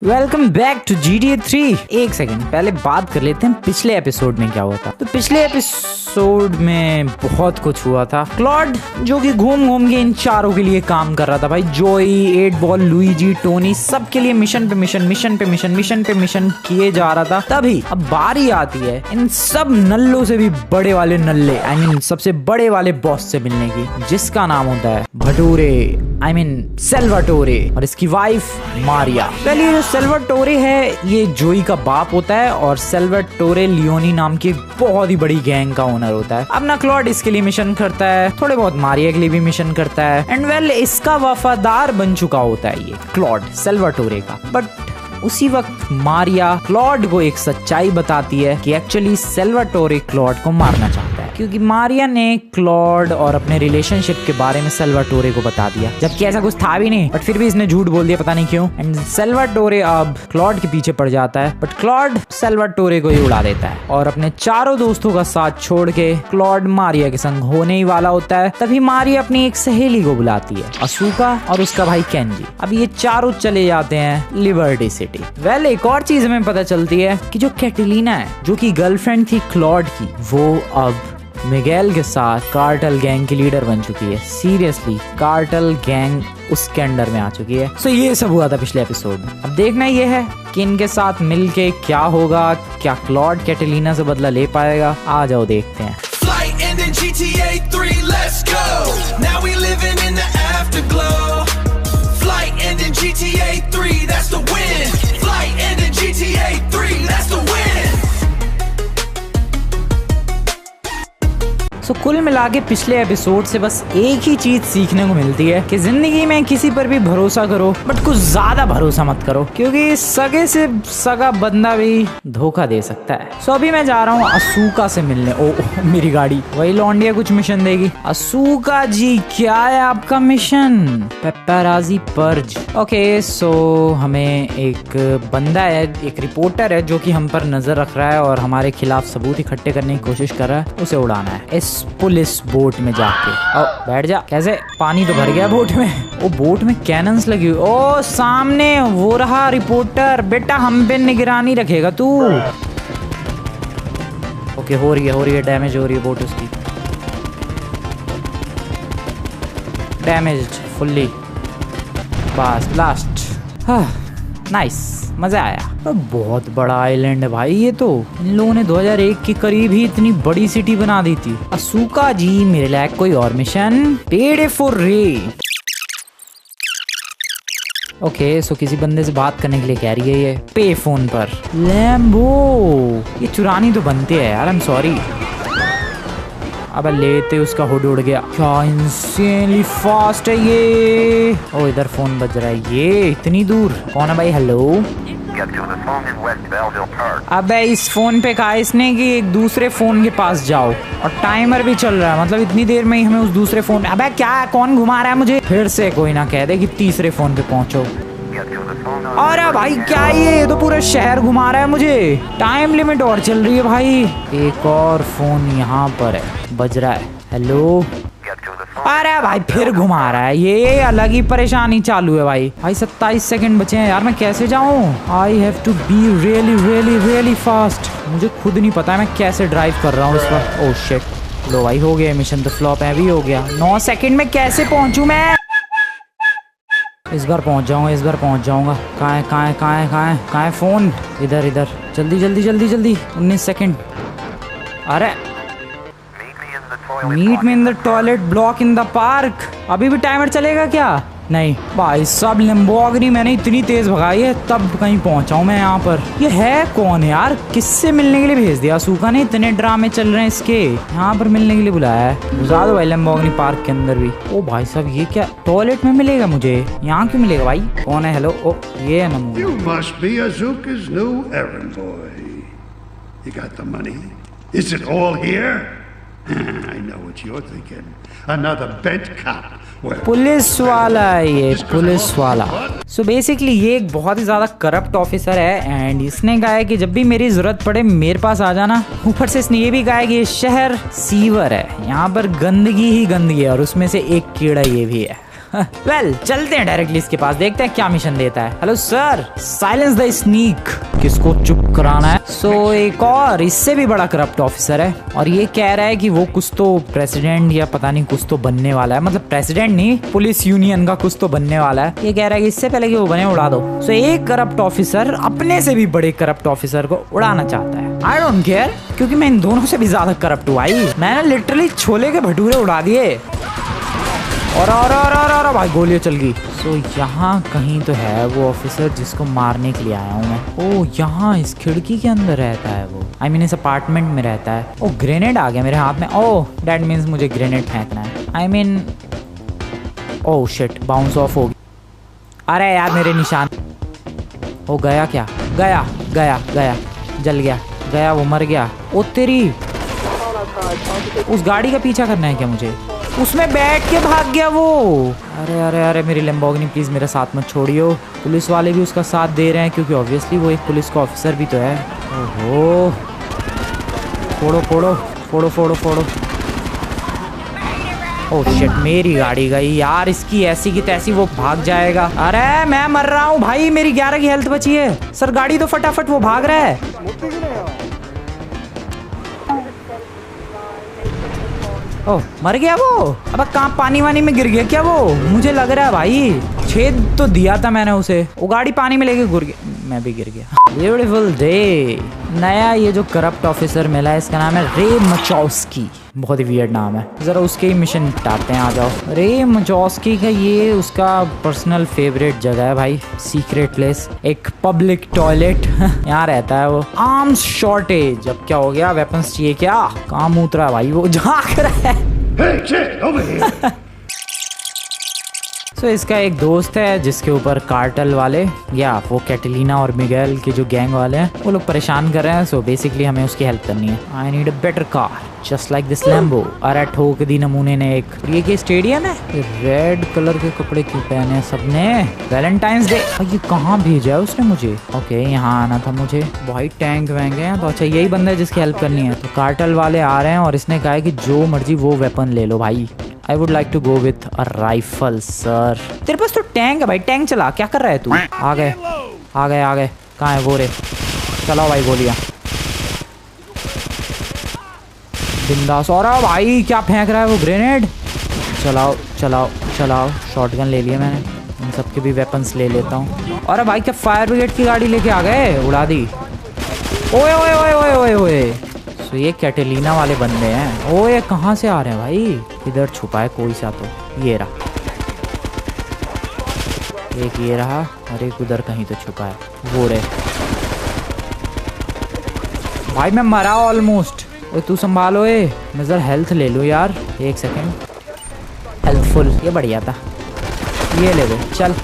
Welcome back to GTA 3। एक second पहले बात कर लेते हैं पिछले एपिसोड में क्या हुआ था। तो पिछले एपिसोड में बहुत कुछ हुआ था। क्लॉड जो कि घूम घूम के इन चारों के लिए काम कर रहा था भाई। जोई, 8 बॉल, लुइजी, टोनी सबके लिए मिशन पे मिशन किए जा रहा था। तभी अब बारी आती है इन सब नल्लों से भी बड़े वाले नल्ले सबसे बड़े वाले बॉस से मिलने की, जिसका नाम होता है भटूरे सेल्वाटोरे और इसकी वाइफ मारिया। पहले जो सेल्वाटोरे है ये जोई का बाप होता है और सेल्वाटोरे लियोनी नाम की बहुत ही बड़ी गैंग का ओनर होता है। अब ना क्लॉड इसके लिए मिशन करता है, थोड़े बहुत मारिया के लिए भी मिशन करता है एंड इसका वफादार बन चुका होता है ये क्लॉड सेल्वाटोरे का। बट उसी वक्त मारिया क्लॉड को एक सच्चाई बताती है कि एक्चुअली सेल्वाटोरे क्लॉड को मारना चाहता है, क्योंकि मारिया ने क्लॉड और अपने रिलेशनशिप के बारे में सेल्वाटोरे को बता दिया, जबकि ऐसा कुछ था भी नहीं। बट फिर भी इसने झूठ बोल दिया, पता नहीं क्यों। एंड सेल्वाटोरे अब क्लॉड के पीछे पड़ जाता है, बट क्लॉड सेल्वाटोरे को ही उड़ा देता है और अपने चारों दोस्तों का साथ छोड़ के क्लॉड मारिया के संग होने ही वाला होता है। तभी मारिया अपनी एक सहेली को बुलाती है, असूका और उसका भाई केंजी। अब ये चारों चले जाते हैं लिबर्टी सिटी। एक और चीज हमें पता चलती है कि जो कैटलीना है, जो कि गर्लफ्रेंड थी क्लॉड की, वो अब मिगेल के साथ कार्टेल गैंग की लीडर बन चुकी है। सीरियसली कार्टेल गैंग उसके अंडर में आ चुकी है। सो ये सब हुआ था पिछले एपिसोड में। अब देखना ये है कि इनके साथ मिलके क्या होगा, क्या क्लॉड कैटलीना से बदला ले पाएगा। आ जाओ देखते हैं। GTA 3, let's go. Now we living in the afterglow. Flight ending GTA 3, that's the win. Flight ending GTA 3, that's the win. सो कुल मिला के पिछले एपिसोड से बस एक ही चीज सीखने को मिलती है कि जिंदगी में किसी पर भी भरोसा करो, बट कुछ ज्यादा भरोसा मत करो, क्योंकि सगे से सगा बंदा भी धोखा दे सकता है। सो अभी मैं जा रहा हूँ असूका से मिलने। ओ मेरी गाड़ी, वही लौंडिया कुछ मिशन देगी। असूका जी क्या है आपका मिशन? Paparazzi purge. ओके, सो हमें एक बंदा है, एक रिपोर्टर है जो कि हम पर नजर रख रहा है और हमारे खिलाफ सबूत इकट्ठे करने की कोशिश कर रहा है। उसे उड़ाना है इस पुलिस बोट में जाके। ओ बैठ जा। कैसे? पानी तो भर गया बोट में। ओ बोट में कैनन्स लगी हुई। ओ सामने वो रहा रिपोर्टर। बेटा हम पे निगरानी रखेगा तू। ओके, हो रही है डैमेज हो रही है बोट उसकी। Damage fully. बस ब्लास्ट। नाइस, मजा आया। तो बहुत बड़ा आइलैंड है भाई ये तो। इन लोगों ने 2001 के करीब ही इतनी बड़ी सिटी बना दी थी। असूका जी मेरे लायक कोई और मिशन? पेड़ फॉर रे। ओके, सो किसी बंदे से बात करने के लिए कह रही है ये पे फोन पर। लैम्बो, ये चुरानी तो बनते है यार। आई एम सॉरी। अब लेते उसका हुड उड़ गया। क्या इंसेनली फास्ट है ये। ओ इधर फोन बज रहा है। ये इतनी दूर कौन है भाई? हेलो। अबे इस फोन पे कहा इसने कि एक दूसरे फोन के पास जाओ, और टाइमर भी चल रहा है, मतलब इतनी देर में ही हमें उस दूसरे फोन। अबे क्या है, कौन घुमा रहा है मुझे? फिर से कोई ना कह दे कि तीसरे फोन पे पहुंचो। अरे भाई क्या है ये तो पूरा शहर घुमा रहा है मुझे। टाइम लिमिट और चल रही है भाई। एक और फोन यहाँ पर है, बज रहा है। हेलो। अरे भाई फिर घुमा रहा है, ये अलग ही परेशानी चालू है भाई। 27 सेकंड बचे हैं यार, मैं कैसे जाऊं? I have to be really fast. मुझे खुद नहीं पता है मैं कैसे ड्राइव कर रहा हूँ इस वक्त। Oh shit. लो भाई हो गया मिशन तो फ्लॉप है, भी हो गया। 9 सेकंड में कैसे पहुंचूं मैं? इस बार पहुंच जाऊंगा। कहाँ है फोन? इधर जल्दी। 19 सेकंड। अरे मीट में in the toilet block in the park. अभी भी टाइमर चलेगा क्या? नहीं भाई सब लैम्बोर्गिनी मैंने इतनी तेज भगाई है तब कहीं पहुंचा हूं मैं यहाँ पर। ये है कौन है यार? किससे मिलने के लिए भेज दिया असूका ने? इतने ड्रामे चल रहे हैं इसके, यहाँ पर मिलने के लिए बुलाया है। घुसा दो भाई लैम्बोर्गिनी पार्क के अंदर भी। ओ भाई साहब ये क्या टॉयलेट में मिलेगा मुझे? यहाँ क्यों मिलेगा भाई? कौन है? हेलो। ओ ये है नमो। You must be Azuka's new errand boy. You got the money? Is it all here? I know what you're thinking. Another bent cop. Police वाला है ये, पुलिस वाला। सो बेसिकली ये एक बहुत ही ज्यादा करप्ट ऑफिसर है एंड इसने कहा है कि जब भी मेरी जरूरत पड़े मेरे पास आ जाना। ऊपर से इसने ये भी कहा है कि ये शहर सीवर है, यहाँ पर गंदगी ही गंदगी है और उसमें से एक कीड़ा ये भी है। वेल चलते हैं डायरेक्टली इसके पास, देखते हैं क्या मिशन देता है। Hello sir, silence the sneak, किसको चुप कराना है? सो एक और इससे भी बड़ा करप्ट ऑफिसर है और ये कह रहा है कि वो कुछ तो प्रेसिडेंट या पता नहीं कुछ तो बनने वाला है, मतलब प्रेसिडेंट नहीं, पुलिस यूनियन का कुछ तो बनने वाला है। ये कह रहा है कि इससे पहले कि वो बने उड़ा दो। सो एक करप्ट ऑफिसर अपने से भी बड़े करप्ट ऑफिसर को उड़ाना चाहता है। आई डोंट केयर, क्योंकि मैं इन दोनों से भी ज्यादा करप्ट हूँ भाई। मैंने लिटरली छोले के भटूरे उड़ा दिए और भाई गोलियां चल गई। सो यहाँ कहीं तो है वो ऑफिसर जिसको मारने के लिए आया हूँ मैं। ओह यहाँ इस खिड़की के अंदर रहता है वो, आई मीन इस अपार्टमेंट में रहता है। ओह ग्रेनेड आ गया मेरे हाथ में। ओह दैट मीन्स मुझे ग्रेनेड फेंकना है। I mean oh shit, bounce off हो गया। अरे यार मेरे निशान। ओ गया क्या? गया गया गया, जल गया, गया, वो मर गया। ओ तेरी, उस गाड़ी का पीछा करना है क्या मुझे? उसमें बैठ के भाग गया वो। अरे अरे अरे मेरी लैम्बोर्गिनी प्लीज मेरे साथ मत छोड़ियो। पुलिस वाले भी उसका साथ दे रहे हैं क्योंकि ऑब्वियसली वो एक पुलिस का ऑफिसर भी तो है। ओहो, फोड़ो फोड़ो फोड़ो फोड़ो फोड़ो। ओह शिट, मेरी गाड़ी गई यार, इसकी ऐसी की तैसी वो भाग जाएगा। अरे मैं मर रहा हूँ भाई, मेरी 11 की हेल्थ बची है। सर गाड़ी तो फटाफट, वो भाग रहा है। ओह मर गया वो। अब कहाँ पानी वानी में गिर गया क्या वो? मुझे लग रहा है भाई, छेद तो दिया था मैंने उसे, वो गाड़ी पानी में लेके गिर गया, मैं भी गिर गया। Beautiful day. नया ये जो करप्ट ऑफिसर मिला है इसका नाम है रे मचौस्की, बहुत ही वियर्ड नाम है। जरा उसके ही मिशन निपटाते हैं, आ जाओ। रे मचौस्की का ये उसका पर्सनल फेवरेट जगह है भाई, सीक्रेट प्लेस, एक पब्लिक टॉयलेट यहाँ रहता है वो। आर्म्स शॉर्टेज, अब क्या हो गया? वेपन्स चाहिए क्या? काम उतरा भाई, वो झांक रहा है। Hey, kid, over here! सो इसका एक दोस्त है जिसके ऊपर कार्टेल वाले या वो कैटलीना और मिगेल के जो गैंग वाले हैं वो लोग परेशान कर रहे हैं। सो बेसिकली हमें उसकी हेल्प करनी है। I need a better car just like this Lambo. अरे ठोक दी नमूने ने एक। ये के स्टेडियम है, रेड कलर के कपड़े क्यों पहने हैं सबने? Valentine's day. ये कहाँ भेजा है उसने मुझे? ओके यहाँ आना था मुझे। भाई टैंक वैंक है तो अच्छा यही बंदा है जिसकी हेल्प करनी है। तो कार्टेल वाले आ रहे हैं और इसने कहा है कि जो मर्जी वो वेपन ले लो भाई। I would like to go with a rifle, sir. तेरे पास तो टैंक है भाई, टैंक चला। क्या कर रहा है तू? आ गए आ गए आ गए। कहाँ है वो रे? चलाओ भाई गोलियां बिंदास। और भाई क्या फेंक रहा है वो? ग्रेनेड। चलाओ चलाओ चलाओ। शॉटगन ले लिया मैंने, इन सबके भी वेपन्स ले लेता हूँ। और भाई क्या फायर ब्रिगेड की गाड़ी लेके आ गए? उड़ा दी। ओए ओए ओए ओए ओए ओए। तो ये कैटलीना वाले बंदे हैं। ओ ये कहाँ से आ रहे हैं भाई? इधर छुपा है कोई सा, तो ये रहा एक, ये रहा, और एक उधर कहीं तो छुपा है वो रे। भाई मैं मरा ऑलमोस्ट। ओए तू संभालो, मैं जरा हेल्थ ले लो यार, एक सेकेंड। हेल्थफुल, ये बढ़िया था, ये ले लो, चल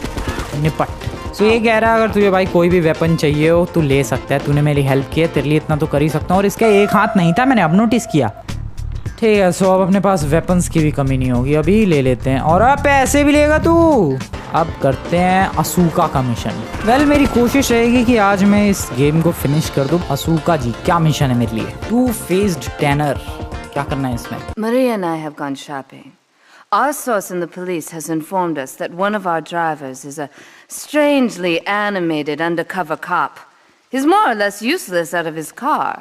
निपट। सो ये कह रहा है अगर तुझे भाई कोई भी वेपन चाहिए हो तू ले सकता है, तूने मेरी हेल्प की है, तेरे लिए इतना तो कर ही सकता हूँ। और इसका एक हाथ नहीं था, मैंने अब नोटिस किया। ठीक है, सो अब अपने पास वेपन्स की भी कमी नहीं होगी, अभी ले लेते हैं। और अब पैसे भी लेगा तू। अब करते हैं असूका का मिशन। वेल मेरी कोशिश रहेगी कि आज मैं इस गेम को फिनिश कर दूँ। असूका जी क्या मिशन है मेरे लिए? टू फेस्ड टैनर, क्या करना है इसमें? Maria and I have gone shopping. Our source in the police has informed us that one of our drivers is a strangely animated undercover cop. He's more or less useless out of his car,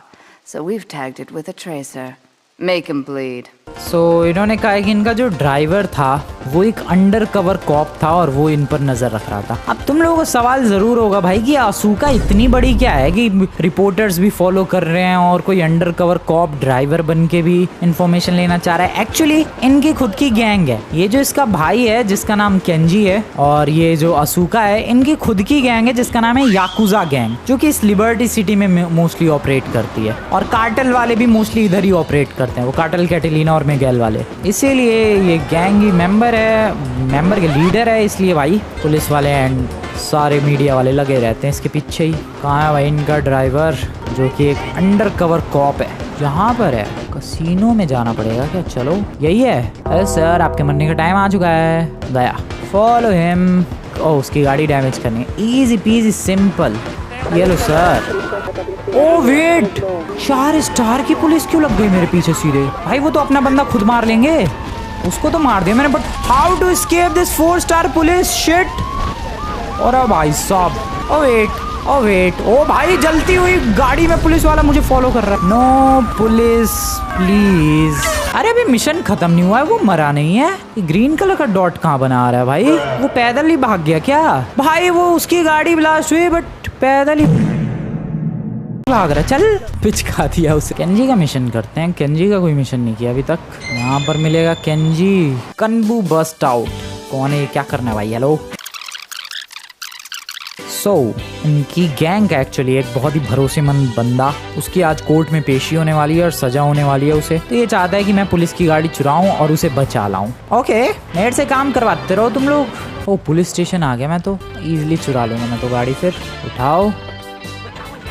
so we've tagged it with a tracer. Make him bleed. सो इन्होंने कहा है कि इनका जो driver था वो एक under cover corp था और वो इन पर नजर रख रहा था। अब तुम लोगों को सवाल जरूर होगा भाई कि असूका इतनी बड़ी क्या है कि रिपोर्टर्स भी फॉलो कर रहे हैं और कोई अंडर कवर कॉप ड्राइवर बन के भी इंफॉर्मेशन लेना चाह रहा है। एक्चुअली इनकी खुद की गैंग है। ये जो इसका भाई है जिसका नाम केंजी है और ये जो असूका है इनकी खुद की गैंग है जिसका नाम है याकुजा गैंग, जो कि इस लिबर्टी सिटी में मोस्टली ऑपरेट करती है। और कार्टेल वाले भी मोस्टली इधर ही ऑपरेट करते हैं, वो कार्टेल कैटलीना और मिगेल वाले। इसीलिए ये गैंग ही मेंबर है, मेंबर के लीडर है, इसलिए भाई पुलिस वाले एंड सारे मीडिया वाले लगे रहते हैं इसके पीछे ही। कहाँ है भाई इनका ड्राइवर जो कि एक अंडर कवर कॉप है? यहाँ पर है। कसीनो में जाना पड़ेगा क्या? चलो यही है। अरे सर आपके मरने का टाइम आ चुका है। गया, फॉलो हिम। ओह उसकी गाड़ी डैमेज करनी है, इजी पीजी सिंपल। ये लो सर। ओ वेट, 4 स्टार की पुलिस क्यों लग गई मेरे पीछे सीधे? भाई वो तो अपना बंदा खुद मार लेंगे। उसको तो मार दिया मैंने, but how to escape this four star police shit. और भाई साहब, ओ वेट, ओ भाई जलती हुई गाड़ी में पुलिस वाला मुझे फॉलो कर रहा है। No police please. अरे अभी मिशन खत्म नहीं हुआ है, वो मरा नहीं है। ये ग्रीन कलर का डॉट कहाँ बना रहा है भाई? वो पैदल ही भाग गया क्या भाई? वो उसकी गाड़ी ब्लास्ट हुई बट पैदल ही भाग रहा। चल पिचका दिया उसे। केंजी का मिशन करते हैं। केंजी का कोई मिशन नहीं किया अभी तक। यहाँ पर मिलेगा केंजी कनबू बस्ट आउट। कौन है ये? क्या करना है भाई? हेलो। इनकी गैंग का एक्चुअली एक बहुत ही भरोसेमंद बंदा, उसकी आज कोर्ट में पेशी होने वाली है और सजा होने वाली है उसे। तो ये चाहता है कि मैं पुलिस की गाड़ी चुराऊं और उसे बचा लाऊं। ओके, मेरे से काम करवाते रहो तुम लोग। ओ पुलिस स्टेशन आ गया, मैं तो इजीली चुरा लूंगा मैं तो गाड़ी। फिर उठाओ,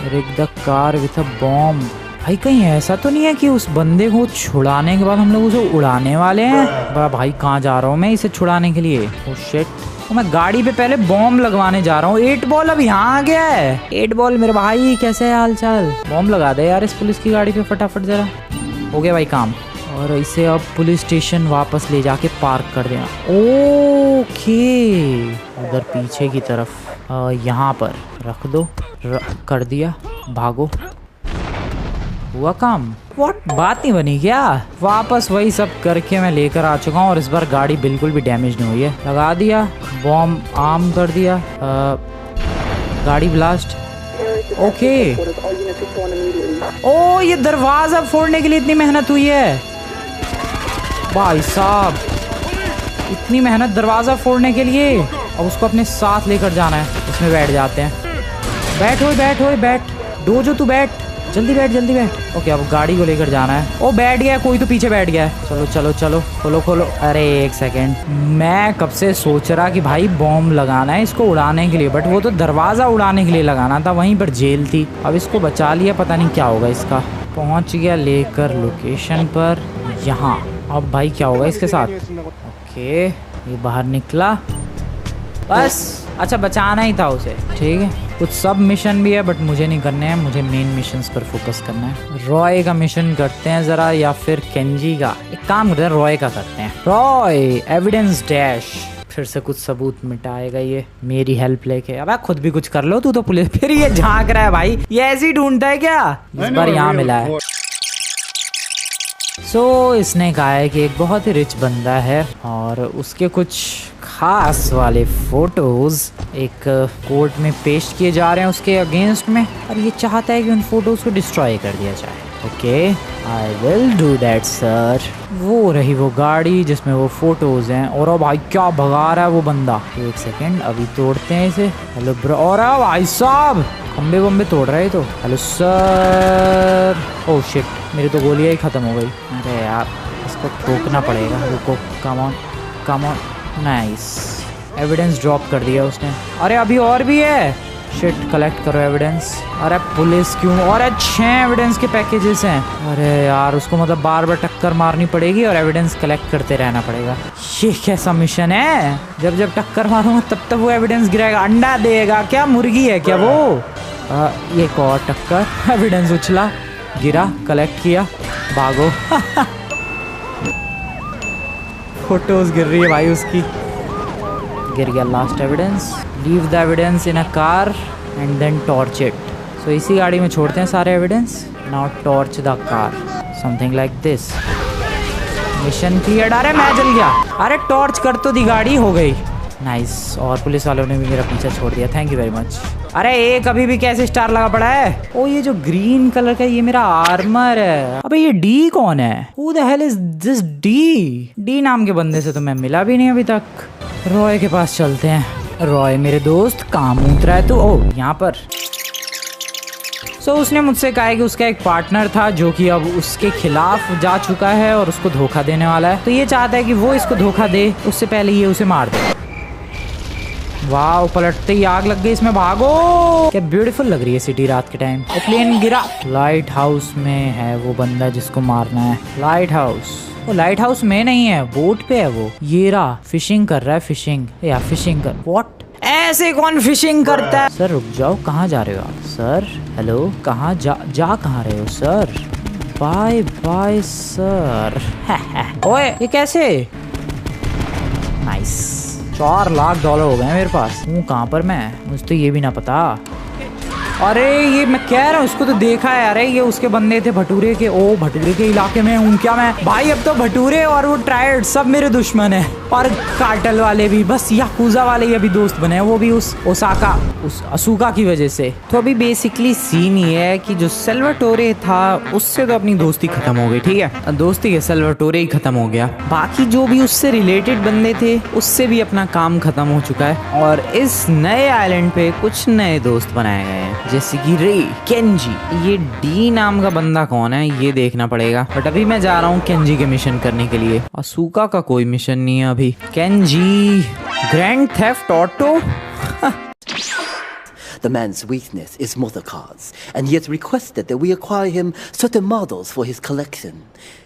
rig the car with a bomb. भाई कहीं ऐसा तो नहीं है कि उस बंदे को छुड़ाने के बाद हम लोग उसे उड़ाने वाले हैं? भाई कहाँ जा रहा हूँ मैं इसे छुड़ाने के लिए? ओ शिट, तो मैं गाड़ी पे पहले बॉम्ब लगवाने जा रहा हूँ। 8 बॉल अब यहाँ आ गया है। 8 बॉल मेरे भाई, कैसे है हाल चाल? बॉम्ब लगा दे यार इस पुलिस की गाड़ी पे फटाफट जरा। हो गया भाई काम। और इसे अब पुलिस स्टेशन वापस ले जाके पार्क कर देना। ओके, उधर पीछे की तरफ यहाँ पर रख दो। कर दिया, भागो। हुआ काम। व्हाट, बात नहीं बनी क्या? वापस वही सब करके मैं लेकर आ चुका हूँ और इस बार गाड़ी बिल्कुल भी डैमेज नहीं हुई है। लगा दिया बॉम्ब, आर्म कर दिया, गाड़ी ब्लास्ट। ओके। ओ ये दरवाजा फोड़ने के लिए इतनी मेहनत हुई है भाई साहब, इतनी मेहनत दरवाजा फोड़ने के लिए। अब उसको अपने साथ लेकर जाना है। इसमें बैठ जाते हैं। बैठ डोजो, तू बैठ, जल्दी बैठ। ओके, अब गाड़ी को लेकर जाना है। ओ बैठ गया, कोई तो पीछे बैठ गया है। चलो खोलो। अरे एक सेकेंड, मैं कब से सोच रहा कि भाई बॉम्ब लगाना है इसको उड़ाने के लिए, बट वो तो दरवाजा उड़ाने के लिए लगाना था, वहीं पर जेल थी। अब इसको बचा लिया, पता नहीं क्या होगा इसका। पहुंच गया लेकर लोकेशन पर यहाँ। अब भाई क्या होगा इसके साथ? ओके, ये बाहर निकला बस। अच्छा, बचाना ही था उसे, ठीक है। कुछ सब मिशन भी है बट मुझे नहीं करने हैं, मुझे मेन मिशंस पर फोकस करना है। रॉय का मिशन करते हैं जरा, या फिर केंजी का। एक काम करते हैं, रॉय का करते हैं। Roy evidence dash. फिर से कुछ सबूत मिटाएगा ये मेरी हेल्प लेके। अब खुद भी कुछ कर लो तू तो पुलिस। फिर ये झांक रहा है भाई, ये ऐसे ही ढूंढता है क्या? इस बार यहाँ मिला है। इसने कहा है कि एक बहुत ही रिच बंदा है और उसके कुछ खास वाले फोटोज एक कोर्ट में पेश किए जा रहे हैं उसके अगेंस्ट में, और ये चाहता है कि उन फोटोज को डिस्ट्रॉय कर दिया जाए। Okay, I will do that sir. वो रही वो गाड़ी जिसमें वो फोटोज हैं। और भाई क्या भगा रहा है वो बंदा। एक सेकेंड, अभी तोड़ते हैं इसे। Hello bro. और भाई साहब खंबे वंबे तोड़ रहे तो। Hello sir. ओह शिट, मेरी तो गोलियां ही खत्म हो गई। अरे यार, इसको ठोकना पड़ेगा। रुको, come on. Nice, evidence drop कर दिया उसने। अरे अभी और भी है। शिट, कलेक्ट करो एविडेंस। अरे पुलिस क्यों? और 6 एविडेंस के पैकेजेस हैं। अरे यार, उसको मतलब बार बार टक्कर मारनी पड़ेगी और एविडेंस कलेक्ट करते रहना पड़ेगा। ये कैसा मिशन है? जब टक्कर मारूंगा तब वो एविडेंस गिराएगा। अंडा देगा क्या? मुर्गी है क्या वो? ये एक और टक्कर, एविडेंस उछला, गिरा, कलेक्ट किया, भागो। फोटोज गिर रही है भाई उसकी। गिर गया last evidence. Leave the evidence in a car and then torch it. So इसी गाड़ी में छोड़ते हैं सारे evidence. Now torch the car, something like this. Mission clear. अरे मैं जल गया। अरे टॉर्च कर तो दी, गाड़ी हो गई। नाइस। और पुलिस वालों ने भी मेरा पीछा छोड़ दिया, थैंक यू वेरी मच। अरे एक अभी भी कैसे स्टार लगा पड़ा है? ओ ये जो ग्रीन कलर का ये मेरा आर्मर है। अबे ये डी कौन है? Who the hell is this D? D नाम के बंदे से तो मैं मिला भी नहीं अभी तक। रॉय के पास चलते हैं। रॉय मेरे दोस्त, कहाँ मूत रहा है तू? ओ यहाँ पर। उसने मुझसे कहा है कि उसका एक पार्टनर था जो कि अब उसके खिलाफ जा चुका है और उसको धोखा देने वाला है। तो ये चाहता है कि वो इसको धोखा दे, उससे पहले ये उसे मार दे। वाह, पलटते ही आग लग गई इसमें। भागो। क्या ब्यूटीफुल लग रही है सिटी रात के टाइम। प्लेन गिरा। लाइट हाउस में है वो बंदा जिसको मारना है। Light house. वो लाइट हाउस में नहीं है, बोट पे है वो। ये रहा, फिशिंग कर रहा है। फिशिंग कर। व्हाट? ऐसे कौन फिशिंग करता है? सर रुक जाओ, कहाँ जा रहे हो आप? सर हेलो, कहाँ जा कहाँ रहे हो सर? Bye bye sir. ओए ये कैसे? $4 लाख हो गए मेरे पास। हूँ कहाँ पर मैं, मुझे तो ये भी ना पता। अरे ये मैं कह रहा हूँ, उसको तो देखा है। अरे ये उसके बंदे थे भटूरे के। ओ भटूरे के इलाके में हूँ क्या मैं भाई? अब तो भटूरे और वो ट्रायड सब मेरे दुश्मन है, और कार्टेल वाले भी। बस याकूजा वाले ही अभी दोस्त बने हैं, वो भी उस ओसाका, उस असूका की वजह से। तो अभी बेसिकली सीन ये है कि जो सेल्वाटोरे था उससे तो अपनी दोस्ती खत्म हो गई, ठीक है। दोस्ती के सेल्वाटोरे ही खत्म हो गया, बाकी जो भी उससे रिलेटेड बंदे थे उससे भी अपना काम खत्म हो चुका है। और इस नए आइलैंड पे कुछ नए दोस्त बनाए गए हैं, जैसे कि रे, केंजी। ये डी नाम का बंदा कौन है ये देखना पड़ेगा, बट अभी मैं जा रहा हूँ केंजी के मिशन करने के लिए। असूका का कोई मिशन नहीं है अभी। Kenji, grand theft auto. The man's weakness is motor cars, and he has requested that we acquire him certain models for his collection.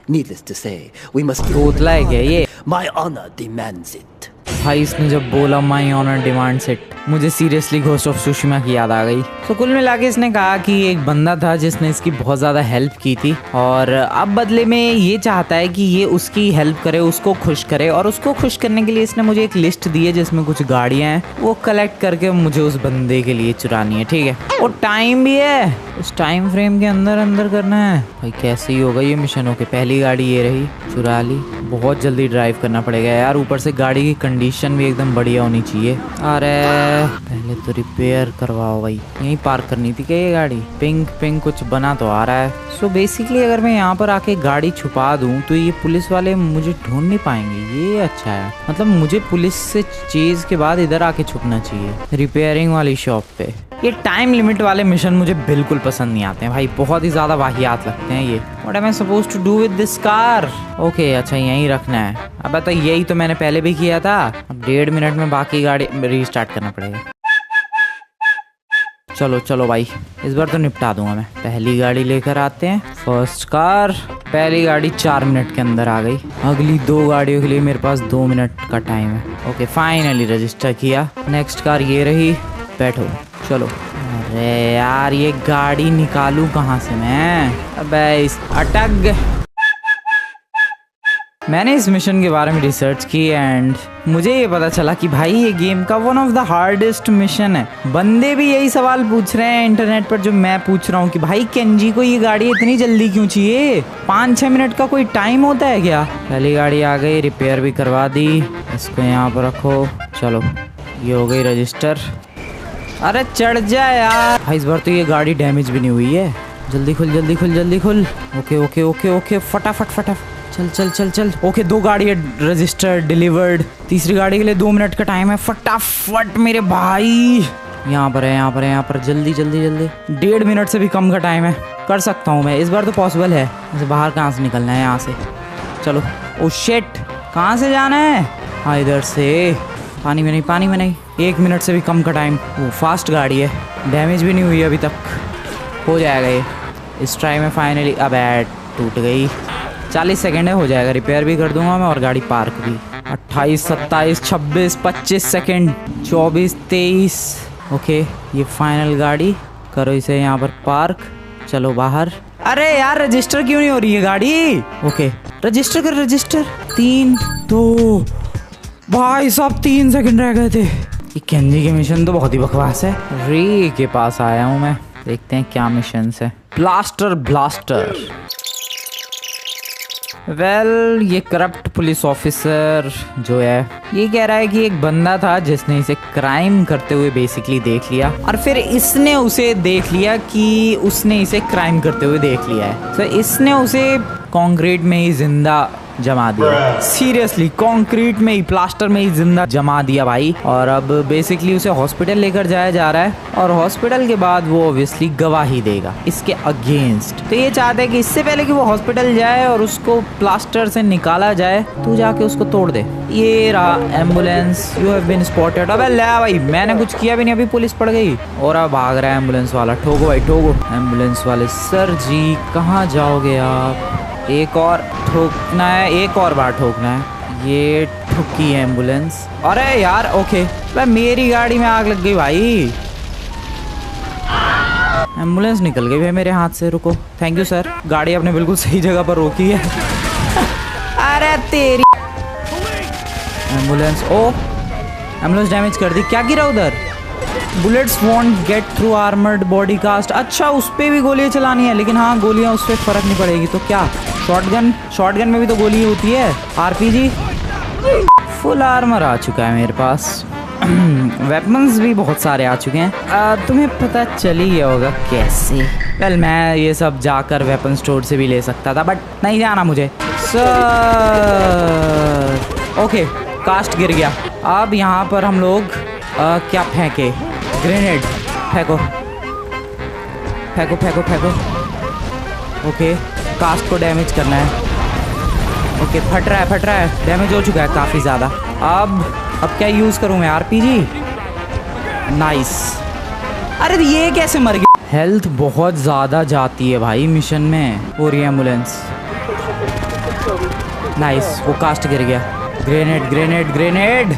Needless to say, we must. तोतला है क्या ये? My honor demands it. भाई इसने जब बोला my honour demands it, मुझे seriously ghost of Tsushima की याद आ गई। तो कुल मिला के इसने कहा कि एक बंदा था जिसने इसकी बहुत ज़्यादा हेल्प की थी, और अब बदले में ये चाहता है कि ये उसकी हेल्प करे, उसको खुश करे। और उसको खुश करने के लिए इसने मुझे एक लिस्ट दी है जिसमें कुछ गाड़ियाँ हैं, वो कलेक्ट करके मुझे उस बंदे के लिए चुरानी है, ठीक है। और टाइम भी है, उस टाइम फ्रेम के अंदर अंदर करना है। भाई कैसे ही होगा ये मिशन? ओके, पहली गाड़ी ये रही, चुरा ली। बहुत जल्दी ड्राइव करना पड़ेगा यार, ऊपर से गाड़ी की कंडीशन भी एकदम बढ़िया होनी चाहिए। अरे पहले तो रिपेयर करवाओ भाई। यहीं पार्क करनी थी क्या ये गाड़ी? पिंक पिंक कुछ बना तो आ रहा है। सो बेसिकली अगर मैं यहाँ पर आके गाड़ी छुपा दूँ तो ये पुलिस वाले मुझे ढूंढ नहीं पाएंगे। ये अच्छा है, मतलब मुझे पुलिस से चीज के बाद इधर आके छुपना चाहिए, रिपेयरिंग वाली शॉप पे। ये टाइम लिमिट वाले मिशन मुझे बिल्कुल पसंद नहीं आते हैं भाई, बहुत ही ज्यादा वाहियात लगते हैं ये। What am I supposed to do with this car? Okay अच्छा यहीं रखना है। अब तो यही तो मैंने पहले भी किया था। अब 1.5 मिनट में बाकी गाड़ी रीस्टार्ट करना पड़ेगा। चलो चलो भाई, इस बार तो निपटा दूंगा मैं। पहली गाड़ी लेकर आते हैं, फर्स्ट कार। पहली गाड़ी 4 मिनट के अंदर आ गई। अगली 2 गाड़ियों के लिए मेरे पास 2 मिनट का टाइम है। ओके फाइनली रजिस्टर किया। नेक्स्ट कार ये रही, बैठो चलो। अरे यार ये गाड़ी निकालूं कहाँ से मैं? अबे इस अटक। मैंने इस मिशन के बारे में रिसर्च की एंड मुझे ये पता चला कि भाई ये गेम का one of the hardest mission है। बंदे भी यही सवाल पूछ रहे हैं इंटरनेट पर जो मैं पूछ रहा हूँ कि भाई केंजी को ये गाड़ी इतनी जल्दी क्यों चाहिए? 5-6 मिनट का कोई टाइम होता है क्या? पहली गाड़ी आ गई, रिपेयर भी करवा दी। इसको यहाँ पर रखो। चलो ये हो गई रजिस्टर। अरे चढ़ जा यार भाई, इस बार तो ये गाड़ी डैमेज भी नहीं हुई है। जल्दी खुल जल्दी खुल जल्दी खुल। ओके ओके ओके ओके फटाफट फटाफट चल चल चल चल। ओके 2 गाड़ी है रजिस्टर डिलीवर्ड। तीसरी गाड़ी के लिए 2 मिनट का टाइम है। फटाफट मेरे भाई, यहाँ पर है यहाँ पर है यहाँ पर। जल्दी जल्दी जल्दी। 1.5 मिनट से भी कम का टाइम है, कर सकता हूँ मैं। इस बार तो पॉसिबल है। मुझे बाहर कहाँ से निकलना है? यहाँ से। चलो। ओ शिट, कहाँ से जाना है? हाँ इधर से। पानी में नहीं पानी में नहीं। 1 मिनट से भी कम का टाइम। वो फास्ट गाड़ी है, डैमेज भी नहीं हुई अभी तक। हो जाएगा ये इस ट्राई में फाइनली। अब टूट गई। 40 सेकेंड है, हो जाएगा। रिपेयर भी कर दूंगा मैं और गाड़ी पार्क भी। 28 27 26 25 सेकेंड 24 23। ओके ये फाइनल गाड़ी, करो इसे यहाँ पर पार्क। चलो बाहर। अरे यार रजिस्टर क्यों नहीं हो रही है गाड़ी? ओके रजिस्टर कर, रजिस्टर। 3 2 भाई साहब 3 सेकंड रह गए थे। ये केंजी के मिशन तो बहुत ही बकवास है। रे के पास आया हूँ मैं, देखते हैं क्या मिशन है। Blaster blaster. वेल ये करप्ट पुलिस ऑफिसर जो है ये कह रहा है कि एक बंदा था जिसने इसे क्राइम करते हुए बेसिकली देख लिया, और फिर इसने उसे देख लिया कि उसने इसे क्राइम करते हुए देख लिया है। तो इसने उसे कंक्रीट में ही जिंदा जमा दिया। सीरियसली कंक्रीट में ही, प्लास्टर में ही जिंदा जमा दिया भाई। और अब बेसिकली उसे हॉस्पिटल लेकर जाया जा रहा है, और हॉस्पिटल के बाद वो ऑब्वियसली गवाही देगा इसके अगेंस्ट। तो ये चाहते हैं कि इससे पहले कि वो हॉस्पिटल जाए और उसको प्लास्टर से निकाला जाए, तू जाके उसको तोड़ दे। ये रहा ambulance, you have been spotted. अबे ले भाई, मैंने कुछ किया भी नहीं, अभी पुलिस पड़ गई और अब भाग रहा है एम्बुलेंस वाला। ठोको भाई ठोको। एम्बुलेंस वाले सर जी कहाँ जाओगे आप? एक और ठोकना है, एक और बार ठोकना है। ये ठुकी है एम्बुलेंस। अरे यार ओके, भाई मेरी गाड़ी में आग लग गई भाई। एम्बुलेंस निकल गई भाई मेरे हाथ से। रुको, थैंक यू सर, गाड़ी आपने बिल्कुल सही जगह पर रोकी है। अरे तेरी एम्बुलेंस। ओ एम्बुलेंस डैमेज कर दी। क्या गिरा उधर? Bullets won't get through armoured body cast. अच्छा, उस पर भी गोलियां चलानी है, लेकिन हाँ गोलियां उस पर फर्क नहीं पड़ेगी। तो क्या शॉटगन में भी तो गोली होती है। आरपीजी फुल आर्मर आ चुका है मेरे पास। वेपन्स भी बहुत सारे आ चुके हैं। तुम्हें पता चल ही गया होगा कैसे। वेल मैं ये सब जाकर वेपन स्टोर से भी ले सकता था, बट नहीं जाना मुझे। सर ओके, कास्ट गिर गया। अब यहाँ पर हम लोग क्या फेंके? ग्रेनेड फेंको फेंको फेंको फेंको। ओके, कास्ट को डैमेज करना है। ओके, फट रहा है, डैमेज हो चुका है काफ़ी ज़्यादा। अब क्या यूज़ करूँ मैं? आरपीजी। नाइस। अरे ये कैसे मर गया? हेल्थ बहुत ज़्यादा जाती है भाई मिशन में। वो रही एम्बुलेंस। नाइस, वो कास्ट गिर गया। ग्रेनेड।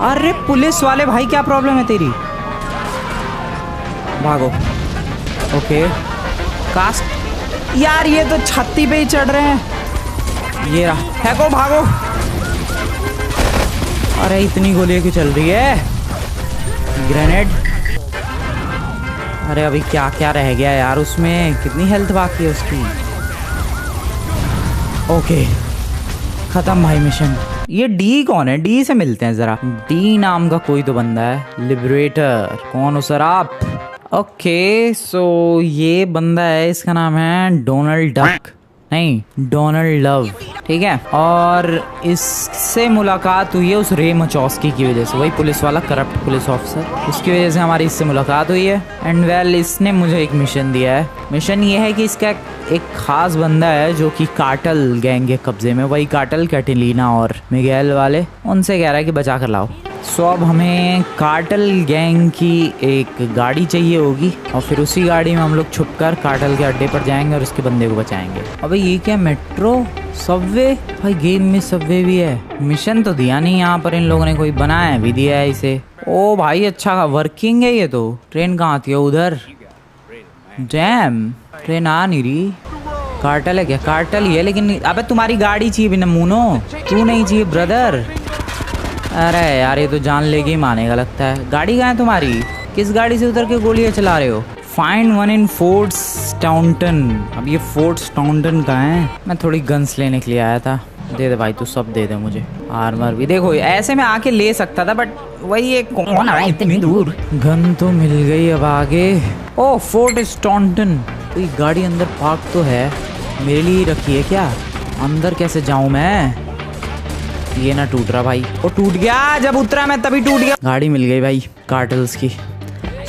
अरे पुलिस वाले भाई, क्या प्रॉब्लम है तेरी? भागो। Okay, cast. यार ये तो छत्ती पे ही चढ़ रहे हैं। ये रहा, फेंको, भागो। अरे इतनी गोलियां क्यों चल रही है? ग्रेनेड। अरे अभी क्या क्या रह गया यार उसमें? कितनी हेल्थ बाकी है उसकी? ओके, खत्म भाई मिशन। ये डी कौन है? डी से मिलते हैं जरा। डी नाम का कोई तो बंदा है। लिबरेटर। कौन हो सर आप? ओके, सो ये बंदा है, इसका नाम है डोनाल्ड डक, नहीं डोनाल्ड लव, ठीक है। और इससे मुलाकात हुई है उस रे मचौस्की की वजह से, वही पुलिस वाला, करप्ट पुलिस ऑफिसर, उसकी वजह से हमारी इससे मुलाकात हुई है। एंड वेल इसने मुझे एक मिशन दिया है। मिशन ये है कि इसका एक खास बंदा है जो कि कार्टेल गैंग के कब्जे में, वही कार्टेल कैटेलिना और मिगेल वाले, उनसे कह रहा है कि बचा कर लाओ। सो अब हमें कार्टेल गैंग की एक गाड़ी चाहिए होगी और फिर उसी गाड़ी में हम लोग छुपकर कार्टेल के अड्डे पर जाएंगे और उसके बंदे को बचाएंगे। अबे ये क्या, मेट्रो, सबवे? भाई गेम में सबवे भी है। मिशन तो दिया नहीं यहाँ पर इन लोगों ने, कोई बनाया भी दिया है इसे। ओ भाई अच्छा वर्किंग है ये तो। ट्रेन कहाँ आती है? उधर। डैम, ट्रेन आ नहीं रही। कार्टेल है क्या? कार्टेल ही है, लेकिन अबे तुम्हारी गाड़ी चाहिए बिना मुनो, तू नहीं चाहिए ब्रदर। अरे यार ये तो जान लेके ही मानेगा लगता है। गाड़ी कहाँ है तुम्हारी? किस गाड़ी से उतर के गोलियां चला रहे हो? Find one in Fort Staunton. अब ये फोर्ट स्टाउंटन कहाँ है? मैं थोड़ी गन्स लेने के लिए आया था। दे दे भाई, तू सब दे दे मुझे। आर्मर भी देखो, ऐसे में आके ले सकता था, बट वही एक कौन आ रहा है इतनी दूर। गन तो मिल गई, अब आगे। ओ फोर्ट स्टाउंटन। तो ये गाड़ी अंदर पार्क तो है, मेरे लिए रखी है क्या? अंदर कैसे जाऊं मैं? ये ना टूट रहा भाई। वो टूट गया, जब उतरा मैं तभी टूट गया। गाड़ी मिल गई भाई कार्टेल्स की।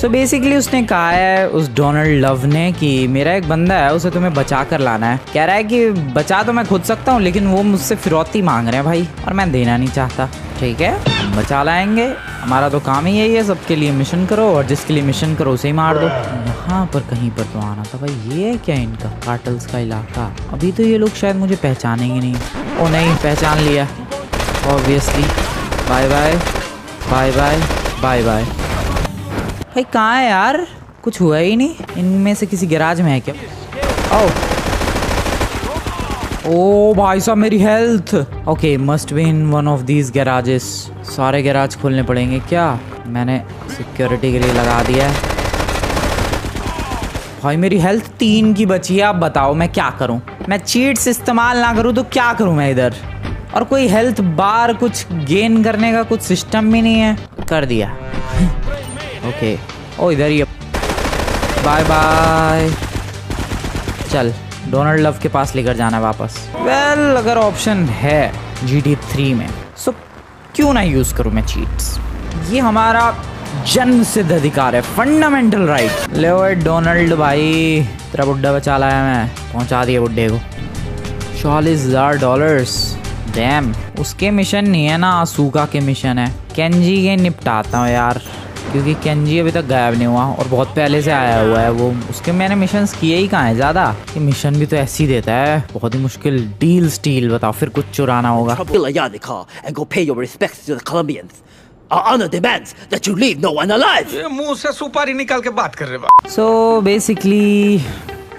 सो बेसिकली उसने कहा है उस डोनाल्ड लव ने कि मेरा एक बंदा है, उसे तुम्हें बचा कर लाना है। कह रहा है कि बचा तो मैं खुद सकता हूँ, लेकिन वो मुझसे फिरौती मांग रहे हैं भाई, और मैं देना नहीं चाहता। ठीक है, बचा लाएंगे, हमारा तो काम ही यही है, सबके लिए मिशन करो और जिसके लिए मिशन करो उसे ही मार दो। यहाँ पर कहीं पर तो आना था भाई। ये है क्या इनका कार्टेल्स का इलाका? अभी तो ये लोग शायद मुझे पहचानेंगे नहीं। ओ नहीं, पहचान लिया obviously. Bye bye bye bye bye bye. भाई कहाँ है यार? कुछ हुआ ही नहीं। इनमें से किसी गैराज में है क्या? ओ भाई साहब मेरी health. Okay, must be in one of these garages. सारे गैराज खोलने पड़ेंगे क्या? मैंने सिक्योरिटी के लिए लगा दिया है। भाई मेरी हेल्थ 3 की बची है, अब बताओ मैं क्या करूं? मैं चीट्स इस्तेमाल ना करूं तो क्या करूं मैं इधर? और कोई हेल्थ बार कुछ गेन करने का कुछ सिस्टम भी नहीं है। कर दिया। ओके, ओ इधर ही। Bye bye. चल डोनाल्ड लव के पास लेकर जाना है वापस। वेल अगर ऑप्शन है GTA 3 में, सो क्यों ना यूज करूं मैं चीट्स? ये हमारा जन्म सिद्ध अधिकार है, फंडामेंटल राइट। ले डोनाल्ड भाई, तेरा बुड्ढा बचा लाया मैं, पहुंचा दिया बुड्ढे को। $40,000। डैम, उसके मिशन नहीं है ना, असूका के मिशन है। केंजी के निपटाता हूँ यार, क्योंकि केंजी अभी तक गायब नहीं हुआ और बहुत पहले से आया हुआ है वो। उसके मैंने मिशंस किए ही कहाँ है ज़्यादा। ये मिशन भी तो ऐसे ही देता है, बहुत ही मुश्किल। डील स्टील, बताओ फिर कुछ चुराना होगा। ये मुंह से सुपारी निकाल के बात कर रहे बा। सो बेसिकली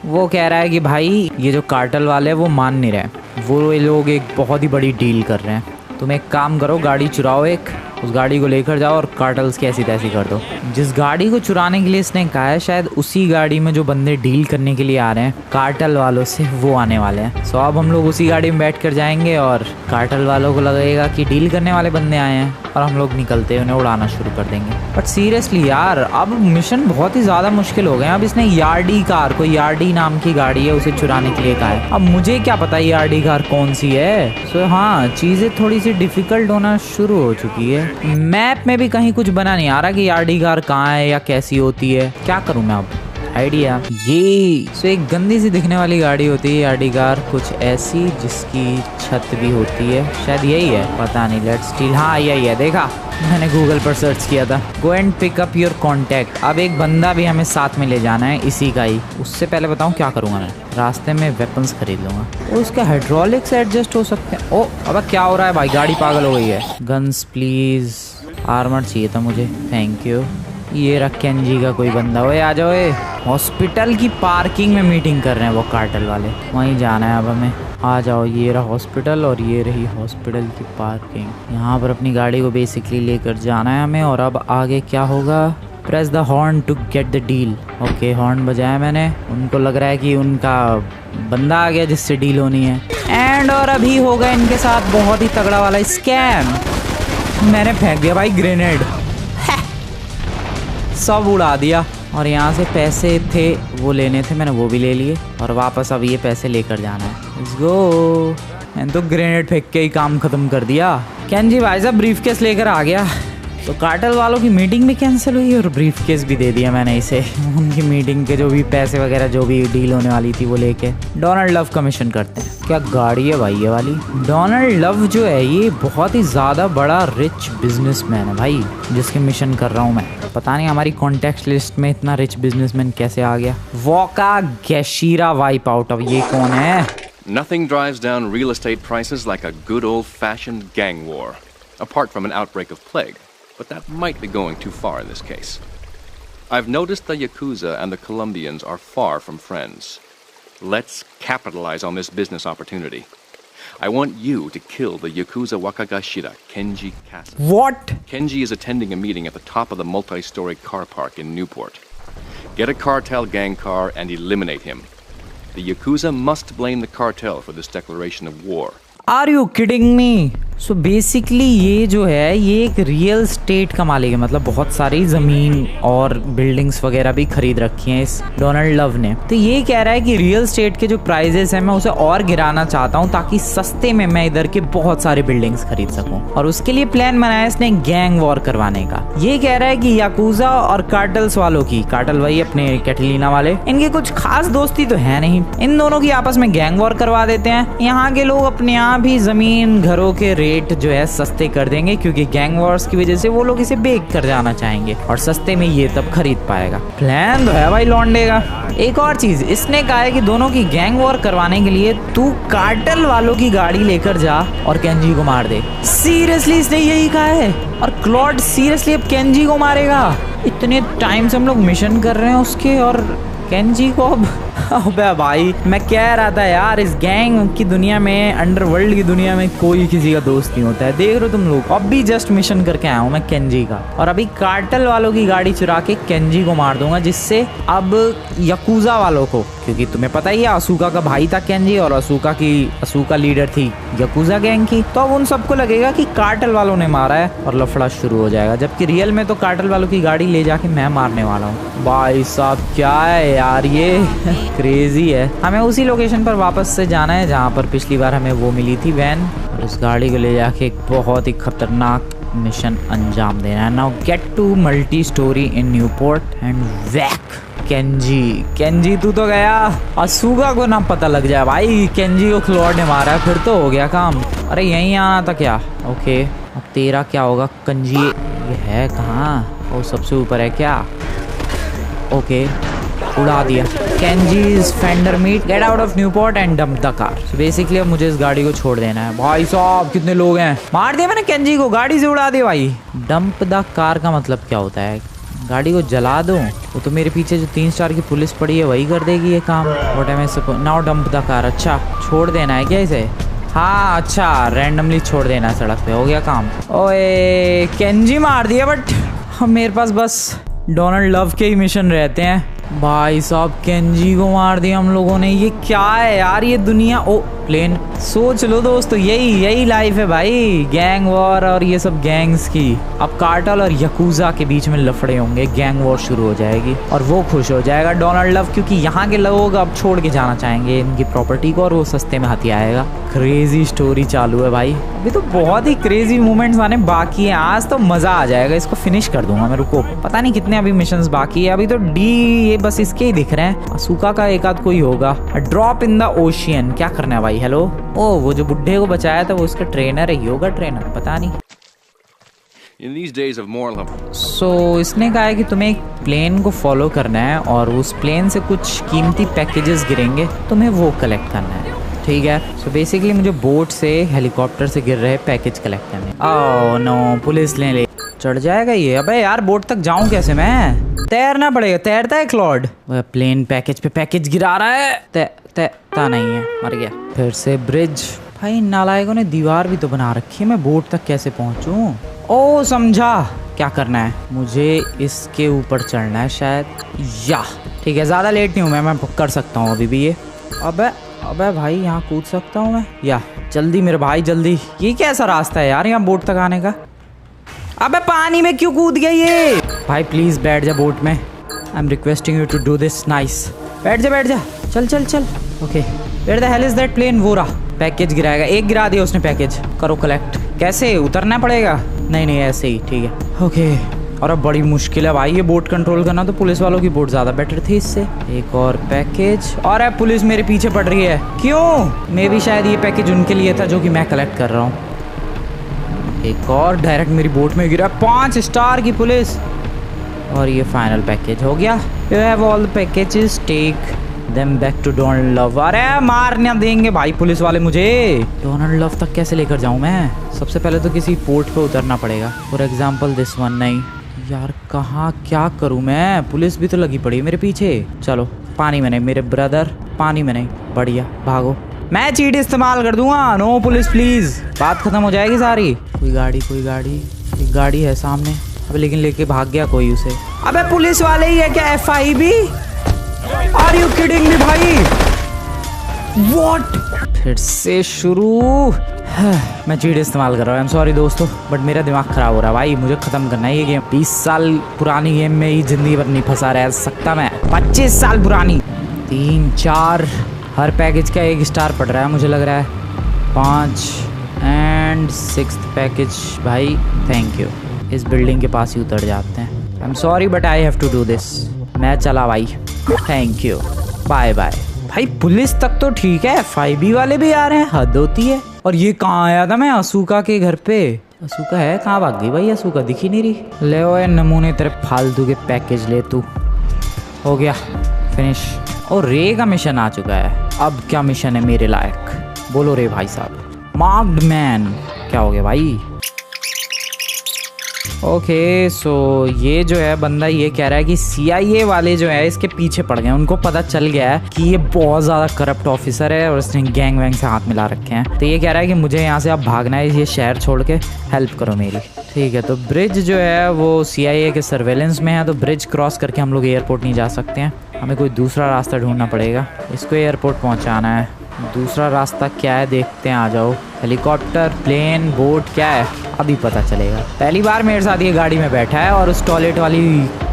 वो कह रहा है कि भाई ये जो कार्टेल वाले वो मान नहीं रहे, वो लोग एक बहुत ही बड़ी डील कर रहे हैं। तुम एक काम करो, गाड़ी चुराओ एक, उस गाड़ी को लेकर जाओ और कार्टल्स की ऐसी तैसी कर दो। जिस गाड़ी को चुराने के लिए इसने कहा है, शायद उसी गाड़ी में जो बंदे डील करने के लिए आ रहे हैं कार्टल वालों से, वो आने वाले हैं। सो अब हम लोग उसी गाड़ी में बैठ कर जाएंगे और कार्टल वालों को लगेगा कि डील करने वाले बंदे आए हैं और हम लोग निकलते उन्हें उड़ाना शुरू कर देंगे। बट सीरियसली यार, अब मिशन बहुत ही ज़्यादा मुश्किल हो गए हैं। अब इसने यार्डी कार, कोई यार्डी नाम की गाड़ी है, उसे चुराने के लिए कहा है। अब मुझे क्या पता यार्डी कार कौन सी है। सो हाँ, चीज़ें थोड़ी सी डिफिकल्ट होना शुरू हो चुकी है। मैप में भी कहीं कुछ बना नहीं आ रहा कि यार्डी कार कहाँ है या कैसी होती है। क्या करूँ मैं अब, आइडिया ये। सो एक गंदी सी दिखने वाली गाड़ी होती है यार्डी कार, कुछ ऐसी जिसकी छत भी होती है, शायद यही है, पता नहीं। लेट्स स्टील, हाँ यही है, देखा मैंने गूगल पर सर्च किया था। Go and pick up your contact. अब एक बंदा भी हमें साथ में ले जाना है, इसी का ही। उससे पहले बताऊँ क्या करूँगा मैं, रास्ते में वेपन्स खरीद लूँगा। और उसका हाइड्रोलिक्स एडजस्ट हो सकते हैं। ओ अब क्या हो रहा है भाई, गाड़ी पागल हो गई है। गन्स प्लीज, आर्मर चाहिए था मुझे, थैंक यू। ये रख केंजी का कोई बंदा, ओए आ जाओ। हॉस्पिटल की पार्किंग में मीटिंग कर रहे हैं वो कार्टल वाले, वहीं जाना है अब हमें। आ जाओ, ये रहा हॉस्पिटल और ये रही हॉस्पिटल की पार्किंग। यहाँ पर अपनी गाड़ी को बेसिकली लेकर जाना है हमें। और अब आगे क्या होगा, press the horn to get the deal. Okay, horn बजाया मैंने, उनको लग रहा है कि उनका बंदा आ गया जिससे डील होनी है। एंड और अभी होगा इनके साथ बहुत ही तगड़ा वाला स्कैम। मैंने फेंक दिया भाई ग्रेनेड, सब उड़ा दिया। और यहाँ से पैसे थे वो लेने थे, मैंने वो भी ले लिए और वापस अब ये पैसे लेकर जाना है। Let's go. मैंने तो ग्रेनेड फेंक के ही काम खत्म कर दिया। केंजी भाई साहब ब्रीफकेस लेकर आ गया। तो कार्टल वालों की मीटिंग भी कैंसिल हुई और ब्रीफकेस भी दे दिया मैंने इसे। उनकी मीटिंग के जो भी पैसे वगैरह जो भी डील होने वाली थी वो लेके डोनाल्ड लव का मिशन करते हैं। क्या गाड़ी है भाई ये वाली। डोनाल्ड लव जो है ये बहुत ही ज़्यादा बड़ा रिच बिजनेसमैन है भाई, जिसके मिशन कर रहा हूँ मैं। पता नहीं हमारी कॉन्टेक्ट लिस्ट में इतना रिच बिजनेसमैन कैसे आ गया। वोका गैशीरा वाइप आउट। अब ये कौन है? Nothing drives down real estate prices like a good old-fashioned gang war, apart from an outbreak of plague. But that might be going too far in this case. I've noticed the Yakuza and the Colombians are far from friends. Let's capitalize on this business opportunity. I want you to kill the Yakuza Wakagashira, Kenji Kasa. What? Kenji is attending a meeting at the top of the multi-story car park in Newport. Get a cartel gang car and eliminate him. The Yakuza must blame the cartel for this declaration of war. Are you kidding me? So basically ये जो है ये एक real estate का मालिक है, मतलब बहुत सारी ज़मीन और बिल्डिंग्स वगैरह भी खरीद रखी हैं इस डोनाल्ड लव ने। तो ये कह रहा है कि रियल स्टेट के जो प्राइजेस हैं मैं उसे और गिराना चाहता हूँ ताकि सस्ते में मैं इधर के बहुत सारी बिल्डिंग्स खरीद सकूँ। और उसके लिए प्लान बनाया इसने गैंग वॉर करवाने का। ये कह रहा है कि याकूजा और कार्टल्स वालों की, कार्टल वही अपने कैटलीना वाले, इनकी कुछ खास दोस्ती तो है नहीं, इन दोनों की आपस में गैंग वॉर करवा देते हैं। यहाँ के लोग अपने यहाँ भी जमीन घरों के रेट जो है सस्ते कर देंगे क्योंकि गैंग वॉर्स की वजह से वो लोग इसे बेच कर जाना चाहेंगे और सस्ते में ये तब खरीद पाएगा। प्लान तो है भाई लौंडे का। एक और चीज इसने कहा है कि दोनों की गैंग वॉर करवाने के लिए तू कार्टल वालों की गाड़ी लेकर जा और केंजी को मार दे। सीरियसली इसने यही कहा है? और क्लॉड सीरियसली अब केंजी को मारेगा? इतने टाइम से हम लोग मिशन कर रहे हैं उसके और केंजी को अब अबे भाई मैं कह रहा था यार इस गैंग की दुनिया में, अंडरवर्ल्ड की दुनिया में कोई किसी का दोस्त नहीं होता है। देख रहे हो तुम लोग, अब भी जस्ट मिशन करके आया हूँ मैं केंजी का और अभी कार्टल वालों की गाड़ी चुरा के केंजी को मार दूंगा, जिससे अब याकूजा वालों को, क्योंकि तुम्हें पता ही है असूका का भाई था केंजी और असूका लीडर थी याकूजा गैंग की, तो अब उन सबको लगेगा कि कार्टल वालों ने मारा है और लफड़ा शुरू हो जाएगा। जबकि रियल में तो कार्टल वालों की गाड़ी ले जाके मैं मारने वाला हूँ। भाई साहब क्या है यार ये क्रेजी है। हमें उसी लोकेशन पर वापस से जाना है जहाँ पर पिछली बार हमें वो मिली थी वैन, और उस गाड़ी को ले जाके एक बहुत ही खतरनाक मिशन अंजाम देना है। Now get to multi storey in Newport and whack Kenji तू तो गया। असूका को ना पता लग जाए भाई केंजी को क्लॉड ने मारा है, फिर तो हो गया काम। अरे यहीं आना था क्या? ओके अब तेरा क्या होगा कंजी? ये है कहाँ? वो सबसे ऊपर है क्या? ओके उड़ा दिया। Kenji's fender meet, get out of Newport and dump the car. So basically अब मुझे इस गाड़ी को छोड़ देना है। भाई साहब कितने लोग हैं, मार दिया मैंने केंजी को, गाड़ी से उड़ा दिया भाई। डंप द कार का मतलब क्या होता है? गाड़ी को जला दो? वो तो मेरे पीछे जो 3 स्टार की पुलिस पड़ी है वही कर देगी ये काम। What am I suppose now dump the car. अच्छा छोड़ देना है क्या इसे? हाँ अच्छा, रैंडमली छोड़ देना सड़क पे, हो गया काम। ओए केंजी मार दिया, बट मेरे पास बस डोनाल्ड लव के ही मिशन रहते हैं। भाई साहब केंजी को मार दिया हम लोगों ने। ये क्या है यार, ये दुनिया। ओ प्लेन, सोच लो दोस्तों, यही लाइफ है भाई, गैंग वॉर और ये सब गैंग्स की। अब कार्टेल और यकूजा के बीच में लफड़े होंगे, गैंग वॉर शुरू हो जाएगी और वो खुश हो जाएगा डोनाल्ड लव, क्योंकि यहाँ के लोग अब छोड़ के जाना चाहेंगे इनकी प्रॉपर्टी को और वो सस्ते में हाथी आएगा। क्रेजी स्टोरी चालू है भाई, अभी तो बहुत ही क्रेजी मोमेंट्स आने बाकी हैं। आज तो मजा आ जाएगा, इसको फिनिश कर दूंगा मैं। रुको, पता नहीं कितने अभी मिशंस बाकी है। अभी तो डी ये बस इसके ही दिख रहे हैं। असूका का एक आध कोई होगा। ड्रॉप इन द ओशियन, क्या करना है भाई? हेलो, ओ वो जो बुड्ढे को बचाया था वो उसका ट्रेनर है, योगा ट्रेनर, पता नहीं। In these days of moral इसने कहा है कि तुम्हें एक प्लेन को फॉलो करना है और उस प्लेन से कुछ कीमती पैकेजेस गिरेंगे, तुम्हें वो कलेक्ट करना है, ठीक है? सो बेसिकली मुझे बोट से, हेलीकॉप्टर से गिर रहे पैकेज कलेक्ट करने। ओह नो, पुलिस ले चढ़ जाएगा ये। अबे यार बोट तक जाऊं कैसे मैं? तैरना पड़ेगा। तैरता है क्लॉड? प्लेन पैकेज पे पैकेज गिरा रहा है। तैरता नहीं है, मर गया। फिर से ब्रिज। भाई नालायकों ने दीवार भी तो बना रखी है, मैं बोट तक कैसे पहुंचूं? ओ समझा, क्या करना है मुझे, इसके ऊपर चढ़ना है शायद, या ठीक है, ज़्यादा लेट नहीं हूँ मैं कर सकता हूँ अभी भी ये। अबे भाई यहाँ कूद सकता हूँ मैं? या जल्दी मेरे भाई जल्दी। ये कैसा रास्ता है यार यहाँ बोट तक आने का? अबे पानी में क्यों कूद गया ये? भाई प्लीज बैठ जा बोट में, I am requesting you to do this. Nice, बैठ जा, चल। Okay, where the hell is that plane? वो रहा, पैकेज गिराएगा। एक गिरा दिया उसने पैकेज, करो कलेक्ट। कैसे उतरना पड़ेगा? नहीं ऐसे ही, ठीक है। ओके, और अब बड़ी मुश्किल है भाई ये बोट कंट्रोल करना, तो पुलिस वालों की बोट ज्यादा बेटर थी इससे। एक और पैकेज, और अब पुलिस मेरे पीछे पड़ रही है, क्यों? मे भी शायद ये पैकेज उनके लिए था जो कि मैं कलेक्ट कर रहा हूँ। एक और डायरेक्ट मेरी बोट में गिरा। 5 स्टार की पुलिस। और ये फाइनल पैकेज हो गया। You have all the packages, take them back to Donald Love. अरे मारने देंगे भाई पुलिस वाले मुझे। डोनाल्ड लव तक कैसे लेकर जाऊं मैं? सबसे पहले तो किसी पोर्ट पे उतरना पड़ेगा, फॉर एग्जाम्पल दिस वन। नहीं यार, कहाँ क्या करूं मैं? पुलिस भी तो लगी पड़ी है मेरे पीछे। चलो पानी में नहीं मेरे ब्रदर, पानी में नहीं। बढ़िया, भागो। मैं चीट इस्तेमाल कर दूंगा। नो पुलिस प्लीज, बात खत्म हो जाएगी सारी। कोई एक गाड़ी है सामने। अबे लेकिन लेके भाग गया कोई उसे। अबे पुलिस वाले ही है क्या? FIB? Are you kidding me भाई? व्हाट? फिर से शुरू। मैं चीट इस्तेमाल कर रहा हूँ, आई एम सॉरी दोस्तों, बट मेरा दिमाग खराब हो रहा है भाई। मुझे खत्म करना है ये गेम। 20 साल पुरानी गेम में ही जिंदगी भर नहीं फंसा रह सकता मैं। 25 साल पुरानी। 3 4 हर पैकेज का 1 स्टार पड़ रहा है मुझे लग रहा है। 5 एंड 6th पैकेज भाई, थैंक यू। इस बिल्डिंग के पास ही उतर जाते हैं। I am sorry but I have to do this. मैं चला भाई, थैंक यू, बाय बाय। भाई पुलिस तक तो ठीक है, FIB वाले भी आ रहे हैं, हद होती है। और ये कहाँ आया था मैं? असूका के घर पे। असूका है कहाँ? भाग गई भाई, असूका दिख ही नहीं रही। ले ओए नमूने तेरे फालतू के पैकेज ले तू। हो गया फिनिश। और रे का मिशन आ चुका है। अब क्या मिशन है मेरे लायक? बोलो रे भाई साहब। मार्क्ड मैन, क्या हो गया भाई? ओके सो ये जो है बंदा ये कह रहा है कि CIA वाले जो है इसके पीछे पड़ गए। उनको पता चल गया है कि ये बहुत ज़्यादा करप्ट ऑफिसर है और इसने गैंग वैंग से हाथ मिला रखे हैं। तो ये कह रहा है कि मुझे यहाँ से अब भागना है, ये शहर छोड़ के, हेल्प करो मेरी। ठीक है, तो ब्रिज जो है वो CIA के सर्वेलेंस में है, तो ब्रिज क्रॉस करके हम लोग एयरपोर्ट नहीं जा सकते हैं। हमें कोई दूसरा रास्ता ढूंढना पड़ेगा। इसको एयरपोर्ट पहुँचाना है। दूसरा रास्ता क्या है देखते हैं, आ जाओ। हेलीकॉप्टर, प्लेन, बोट, क्या है अभी पता चलेगा। पहली बार मेरे साथ ये गाड़ी में बैठा है और उस टॉयलेट वाली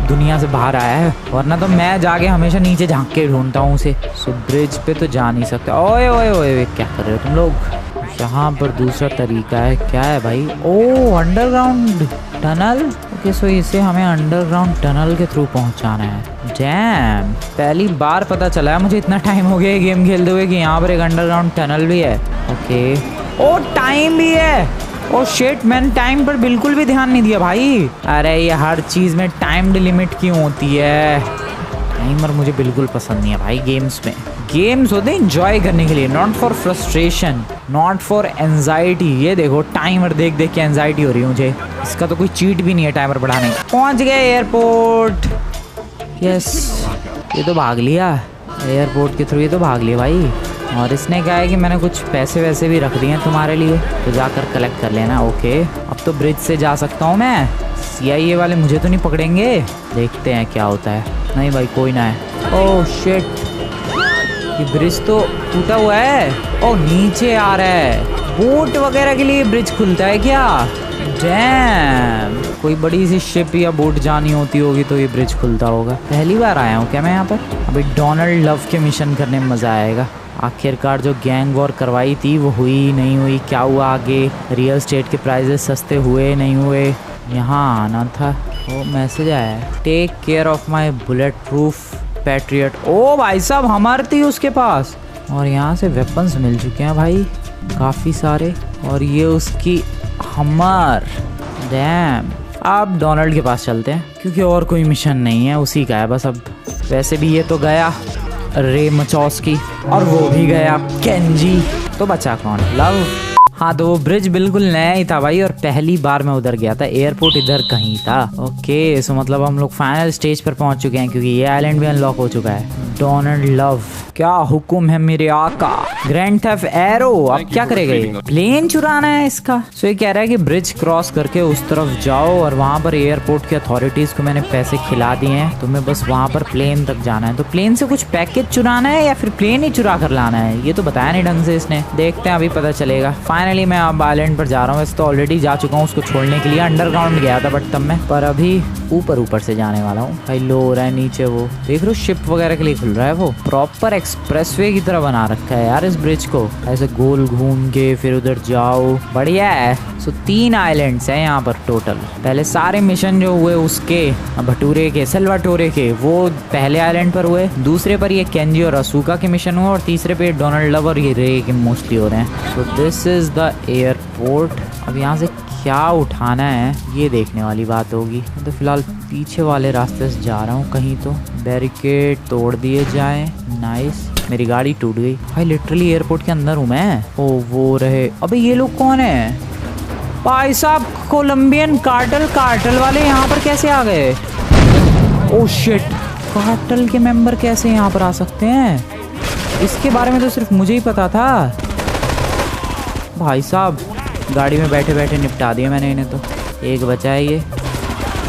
दुनिया से बाहर आया है, वरना तो मैं जाके हमेशा नीचे झांक के ढूंढता हूँ उसे। सो ब्रिज पे तो जा नहीं सकते। ओए ओए ओए, क्या कर रहे हो तुम लोग? यहाँ पर दूसरा तरीका है, क्या है भाई? ओ अंडरग्राउंड टनल। ओके सो इसे हमें अंडरग्राउंड टनल के थ्रू पहुँचाना है। डैम, पहली बार पता चला है मुझे, इतना टाइम हो गया है गेम खेलते हुए, कि यहाँ पर एक अंडरग्राउंड टनल भी है। ओके, ओ टाइम भी है। ओ शिट, मैंने टाइम पर बिल्कुल भी ध्यान नहीं दिया भाई। अरे ये हर चीज़ में टाइम लिमिट क्यों होती है? टाइमर मुझे बिल्कुल पसंद नहीं है भाई गेम्स में। गेम्स होते हैं एंजॉय करने के लिए, not for frustration, not for anxiety. ये देखो टाइमर देख देख के एंजाइटी हो रही है मुझे। इसका तो कोई चीट भी नहीं है टाइमर बढ़ाने का। पहुँच गए एयरपोर्ट। यस, ये तो भाग लिया एयरपोर्ट के थ्रू, ये तो भाग लिया भाई। और इसने कहा है कि मैंने कुछ पैसे वैसे भी रख दिए हैं तुम्हारे लिए, तो जाकर कलेक्ट कर लेना। ओके, अब तो ब्रिज से जा सकता हूँ मैं। CIA वाले मुझे तो नहीं पकड़ेंगे। देखते हैं क्या होता है। नहीं भाई, कोई ना है। ओह शिट, ये ब्रिज तो टूटा हुआ है। ओह, नीचे आ रहा है। बोट वगैरह के लिए ब्रिज खुलता है क्या? डैम, कोई बड़ी सी शिप या बोट जानी होती होगी तो ये ब्रिज खुलता होगा। पहली बार आया हूँ क्या मैं यहाँ पर? अभी डोनाल्ड लव के मिशन करने में मज़ा आएगा। आखिरकार जो गैंग वॉर करवाई थी वो हुई नहीं हुई, क्या हुआ आगे? रियल स्टेट के प्राइजेस सस्ते हुए नहीं हुए? यहाँ आना था। वो मैसेज आया है, take care of my bulletproof patriot. ओ भाई साहब, हमर थी उसके पास। और यहाँ से वेपन्स मिल चुके हैं भाई काफ़ी सारे। और ये उसकी हमर। डैम, अब डोनाल्ड के पास चलते हैं क्योंकि और कोई मिशन नहीं है, उसी का है बस अब। वैसे भी ये तो गया रे मचौस्की, और वो भी गया केंजी, तो बचा कौन? लव। हाँ, तो वो ब्रिज बिल्कुल नया ही था भाई, और पहली बार मैं उधर गया था। एयरपोर्ट इधर कहीं था। ओके, सो मतलब हम लोग फाइनल स्टेज पर पहुंच चुके हैं क्योंकि ये आइलैंड भी अनलॉक हो चुका है। डोनाल्ड लव, क्या हुक्म है मेरे आका? ग्रैंड थेफ्ट एरो, अब क्या करेगा? प्लेन चुराना है इसका। सो ये कह रहा है कि ब्रिज क्रॉस करके उस तरफ जाओ, और वहाँ पर एयरपोर्ट की अथॉरिटीज को मैंने पैसे खिला दिए हैं, तुम्हें बस वहाँ पर प्लेन तक जाना है। तो प्लेन से कुछ पैकेज चुराना है या फिर प्लेन ही चुरा कर लाना है, ये तो बताया नहीं ढंग से इसने। देखते हैं, अभी पता चलेगा। फाइनली मैं अब आइलैंड पर जा रहा हूँ। वैसे तो ऑलरेडी जा चुका हूँ उसको छोड़ने के लिए, अंडरग्राउंड गया था बट तब मैं, पर अभी ऊपर से जाने वाला हूँ। भाई लो हो रहा है नीचे, वो देख रहे हो शिप वगैरह के लिए खुल रहा है। वो प्रॉपर एक्सप्रेसवे की तरह बना रखा है यार इस ब्रिज को, ऐसे गोल घूम के फिर उधर जाओ, बढ़िया है। सो 3 आइलैंड्स हैं यहाँ पर टोटल। पहले सारे मिशन जो हुए उसके, भटूरे के, सल्वाटोरे के, वो पहले आइलैंड पर हुए। दूसरे पर ये केंजी और असूका के मिशन हुए, और तीसरे पे डोनाल्ड लव और ये रे के मोस्टली हो रहे हैं। So this is the airport. अब यहाँ से क्या उठाना है ये देखने वाली बात होगी। तो फिलहाल पीछे वाले रास्ते से जा रहा हूँ, कहीं तो बैरिकेड तोड़ दिए जाए। नाइस, मेरी गाड़ी टूट गई भाई। लिटरली एयरपोर्ट के अंदर हूँ मैं। ओ वो रहे। अबे ये लोग कौन है भाई साहब? कोलंबियन कार्टेल वाले यहाँ पर कैसे आ गए? ओ शिट, कार्टेल के मेंबर कैसे यहाँ पर आ सकते हैं? इसके बारे में तो सिर्फ मुझे ही पता था भाई साहब। गाड़ी में बैठे बैठे निपटा दिया मैंने इन्हें। तो एक बचा है ये।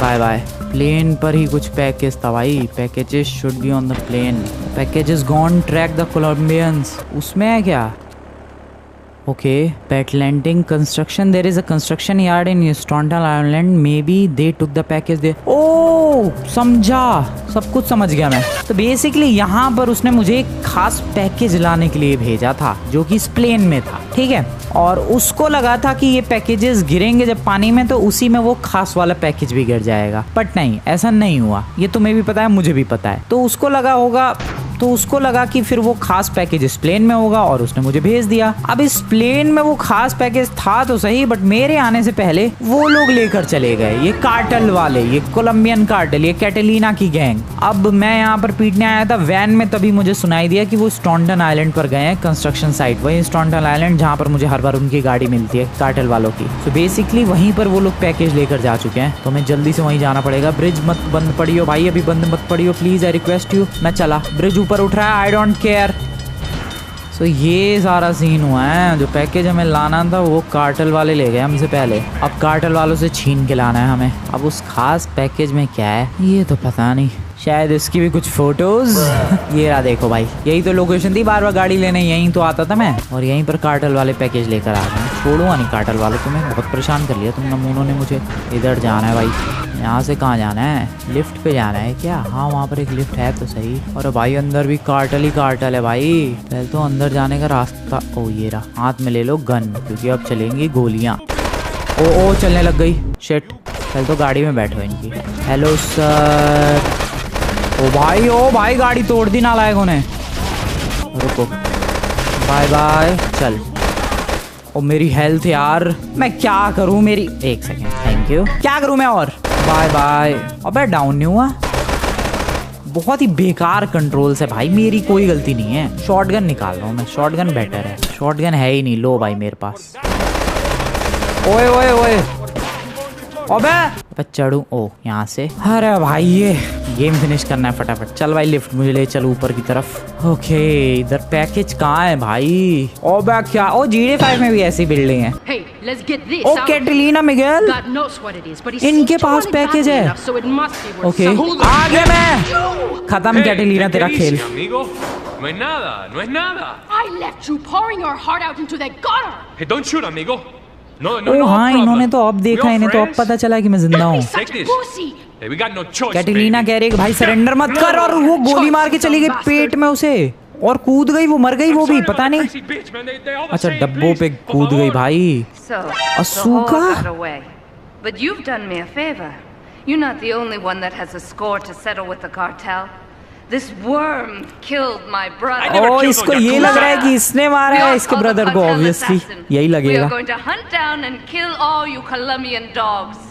Bye bye. प्लेन पर ही कुछ पैकेज था भाई। Packages should be on the plane. Packages gone track the Colombians. उसमें है क्या? Okay, pet landing construction, there is a construction yard in Staunton island, may be they took the package they. ओ समझा, सब कुछ समझ गया मैं। तो बेसिकली यहाँ पर उसने मुझे एक खास पैकेज लाने के लिए भेजा था जो कि इस प्लेन में था, ठीक है। और उसको लगा था कि ये पैकेजेस गिरेंगे जब पानी में तो उसी में वो खास वाला पैकेज भी गिर जाएगा, बट नहीं, ऐसा नहीं हुआ। ये तुम्हें भी पता है, मुझे भी पता है। तो उसको लगा कि फिर वो खास पैकेज इस प्लेन में होगा और उसने मुझे भेज दिया। अब इस प्लेन में वो खास पैकेज था तो सही, बट मेरे आने से पहले वो लोग लेकर चले गए, ये कार्टेल वाले, ये कोलंबियन कार्टेल, ये कैटलीना की गैंग। अब मैं यहाँ पर पीटने आया था वैन में, तभी मुझे सुनाई दिया कि वो स्टॉन्टन आइलैंड पर गए हैं, कंस्ट्रक्शन साइट, वही स्टॉन्टन आइलैंड जहाँ पर मुझे हर बार उनकी गाड़ी मिलती है कार्टेल वालों की। तो बेसिकली वहीं पर वो लोग पैकेज लेकर जा चुके हैं, तो हमें जल्दी से वहीं जाना पड़ेगा। ब्रिज मत बंद पड़ियो भाई, अभी बंद मत पड़ियो प्लीज, आई रिक्वेस्ट यू। मैं चला, ब्रिज ऊपर उठ रहा है, आई डोंट केयर। सो ये सारा सीन हुआ है। जो पैकेज हमें लाना था वो कार्टेल वाले ले गए हमसे पहले, अब कार्टेल वालों से छीन के लाना है हमें। अब उस खास पैकेज में क्या है ये तो पता नहीं, शायद इसकी भी कुछ फोटोज। ये रहा देखो भाई, यही तो लोकेशन थी, बार बार गाड़ी लेने यहीं तो आता था मैं, और यहीं पर कार्टेल वाले पैकेज लेकर आ गए। छोड़ूंगा नहीं कार्टेल वालों, तुम्हें बहुत परेशान कर लिया तुम नमूनों ने मुझे। इधर जाना है भाई, यहाँ से कहाँ जाना है? लिफ्ट पे जाना है क्या? हाँ वहाँ पर एक लिफ्ट है तो सही। और भाई अंदर भी कार्टेल ही कार्टेल है भाई। पहले तो अंदर जाने का रास्ता, ओ ये रहा। हाथ में ले लो गन, क्योंकि अब चलेंगी गोलियाँ। ओ चलने लग गई, शिट। पहले तो गाड़ी में बैठो इनकी। Hello sir. ओ भाई गाड़ी तोड़ दी नालायकों ने। रुको, बाय बाय, चल। ओ मेरी हेल्थ यार, मैं क्या करूं? मेरी एक सेकेंड, थैंक यू। क्या करूं मैं? और बाय बाय। अबे डाउन नहीं हुआ, बहुत ही बेकार कंट्रोल्स है भाई, मेरी कोई गलती नहीं है। शॉटगन निकाल रहा हूँ मैं, शॉटगन बेटर है। शॉटगन है ही नहीं, लो भाई मेरे पास। ओए ओए ओए, अबे चढ़ू। ओ यहाँ से। अरे भाई ये गेम फिनिश करना है फटाफट। चल भाई लिफ्ट मुझे ले चल ऊपर की तरफ। ओके इधर पैकेज कहाँ है भाई? ओबे क्या? ओ GTA 5 में भी ऐसी बिल्डिंग है। Hey, let's get this oh out. Catalina Miguel, God knows what it is, but he इनके seems to pass want it package badly है। enough, so it must be worth okay something. आगे मैं खत्म Catalina तेरा खेल। Amigo, no es nada, no es nada. I left you pouring your heart out into that gutter. Hey, don't shoot, amigo. No, no, O no हाँ problem. इन्होंने तो अब देखा, We all इन्हें तो अब friends? पता चला कि मैं जिंदा Don't हूँ। be such Take a this. pussy. Hey, we got no choice, Catalina baby. कह रही है कि भाई सरेंडर मत कर, और वो गोली मार के चली गई पेट में उसे और कूद गई, वो मर गई वो भी पता नहीं। Crazy bitch, man. They all the अच्छा same, डब्बों please. पे Por कूद गई favor. भाई। So, Asuka? the whole got away. But you've done me a favor. You're not the only one that has a score to settle with the cartel. This worm killed my brother. never O killed इसको no ये Yakuza. लग रहा है कि इसने मारा We है all इसके call the ब्रदर को, cartel ऑब्वियसली assassin. यही We लगेगा। are going to hunt down and kill all you Colombian dogs.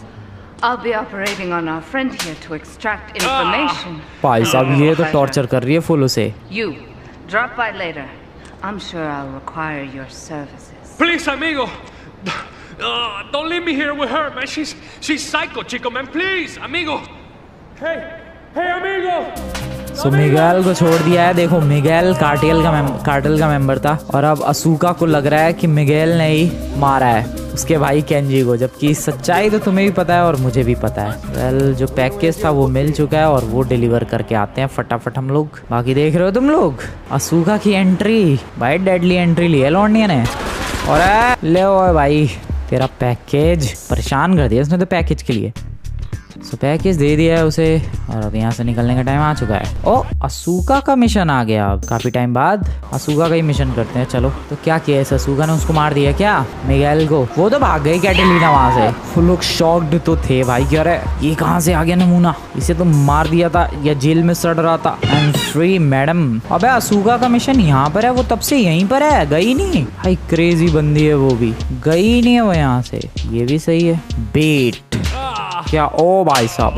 I'll be operating on our friend here to extract information. भाई साहब ये तो Pleasure. टॉर्चर कर रही है फुल उसे। You, drop by later. I'm sure I'll require your services. Please, amigo. Don't leave me here with her, man. She's psycho, chico, man. Please, amigo. Hey, amigo. सो मिगेल को छोड़ दिया है। देखो मिगेल कार्टेल का मेंबर था और अब असूका को लग रहा है कि मिगेल ने ही मारा है उसके भाई केंजी को, जबकि सच्चाई तो तुम्हें भी पता है और मुझे भी पता है। वेल जो पैकेज था वो मिल चुका है और वो डिलीवर करके आते हैं फटाफट हम लोग। बाकी देख रहे हो तुम लोग असूका की एंट्री, भाई डेडली एंट्री ली है लॉन्डिया ने। और ले ओ भाई तेरा पैकेज, परेशान कर दिया उसने तो पैकेज के लिए। सो पैकेज दे दिया है उसे और अब यहाँ से निकलने का टाइम आ चुका है। ओ असूका का मिशन आ गया, काफी टाइम बाद असूका का ही मिशन करते हैं। चलो तो क्या किया इस असूका ने, उसको मार दिया क्या मिगेल को? वो तो भाग गई कैटलीना वहां से। वो लोग शॉक्ड तो थे भाई, क्या रहे ये कहाँ से आ गया नमूना, इसे तो मार दिया था या जेल में सड़ रहा था। I am free madam. अबे असूका का मिशन यहाँ पर है, वो तब से यहीं पर है, गई नहीं। भाई क्रेजी बंदी है वो भी, गई नहीं है वो यहाँ से, ये भी सही है। बेट क्या? ओ भाई साहब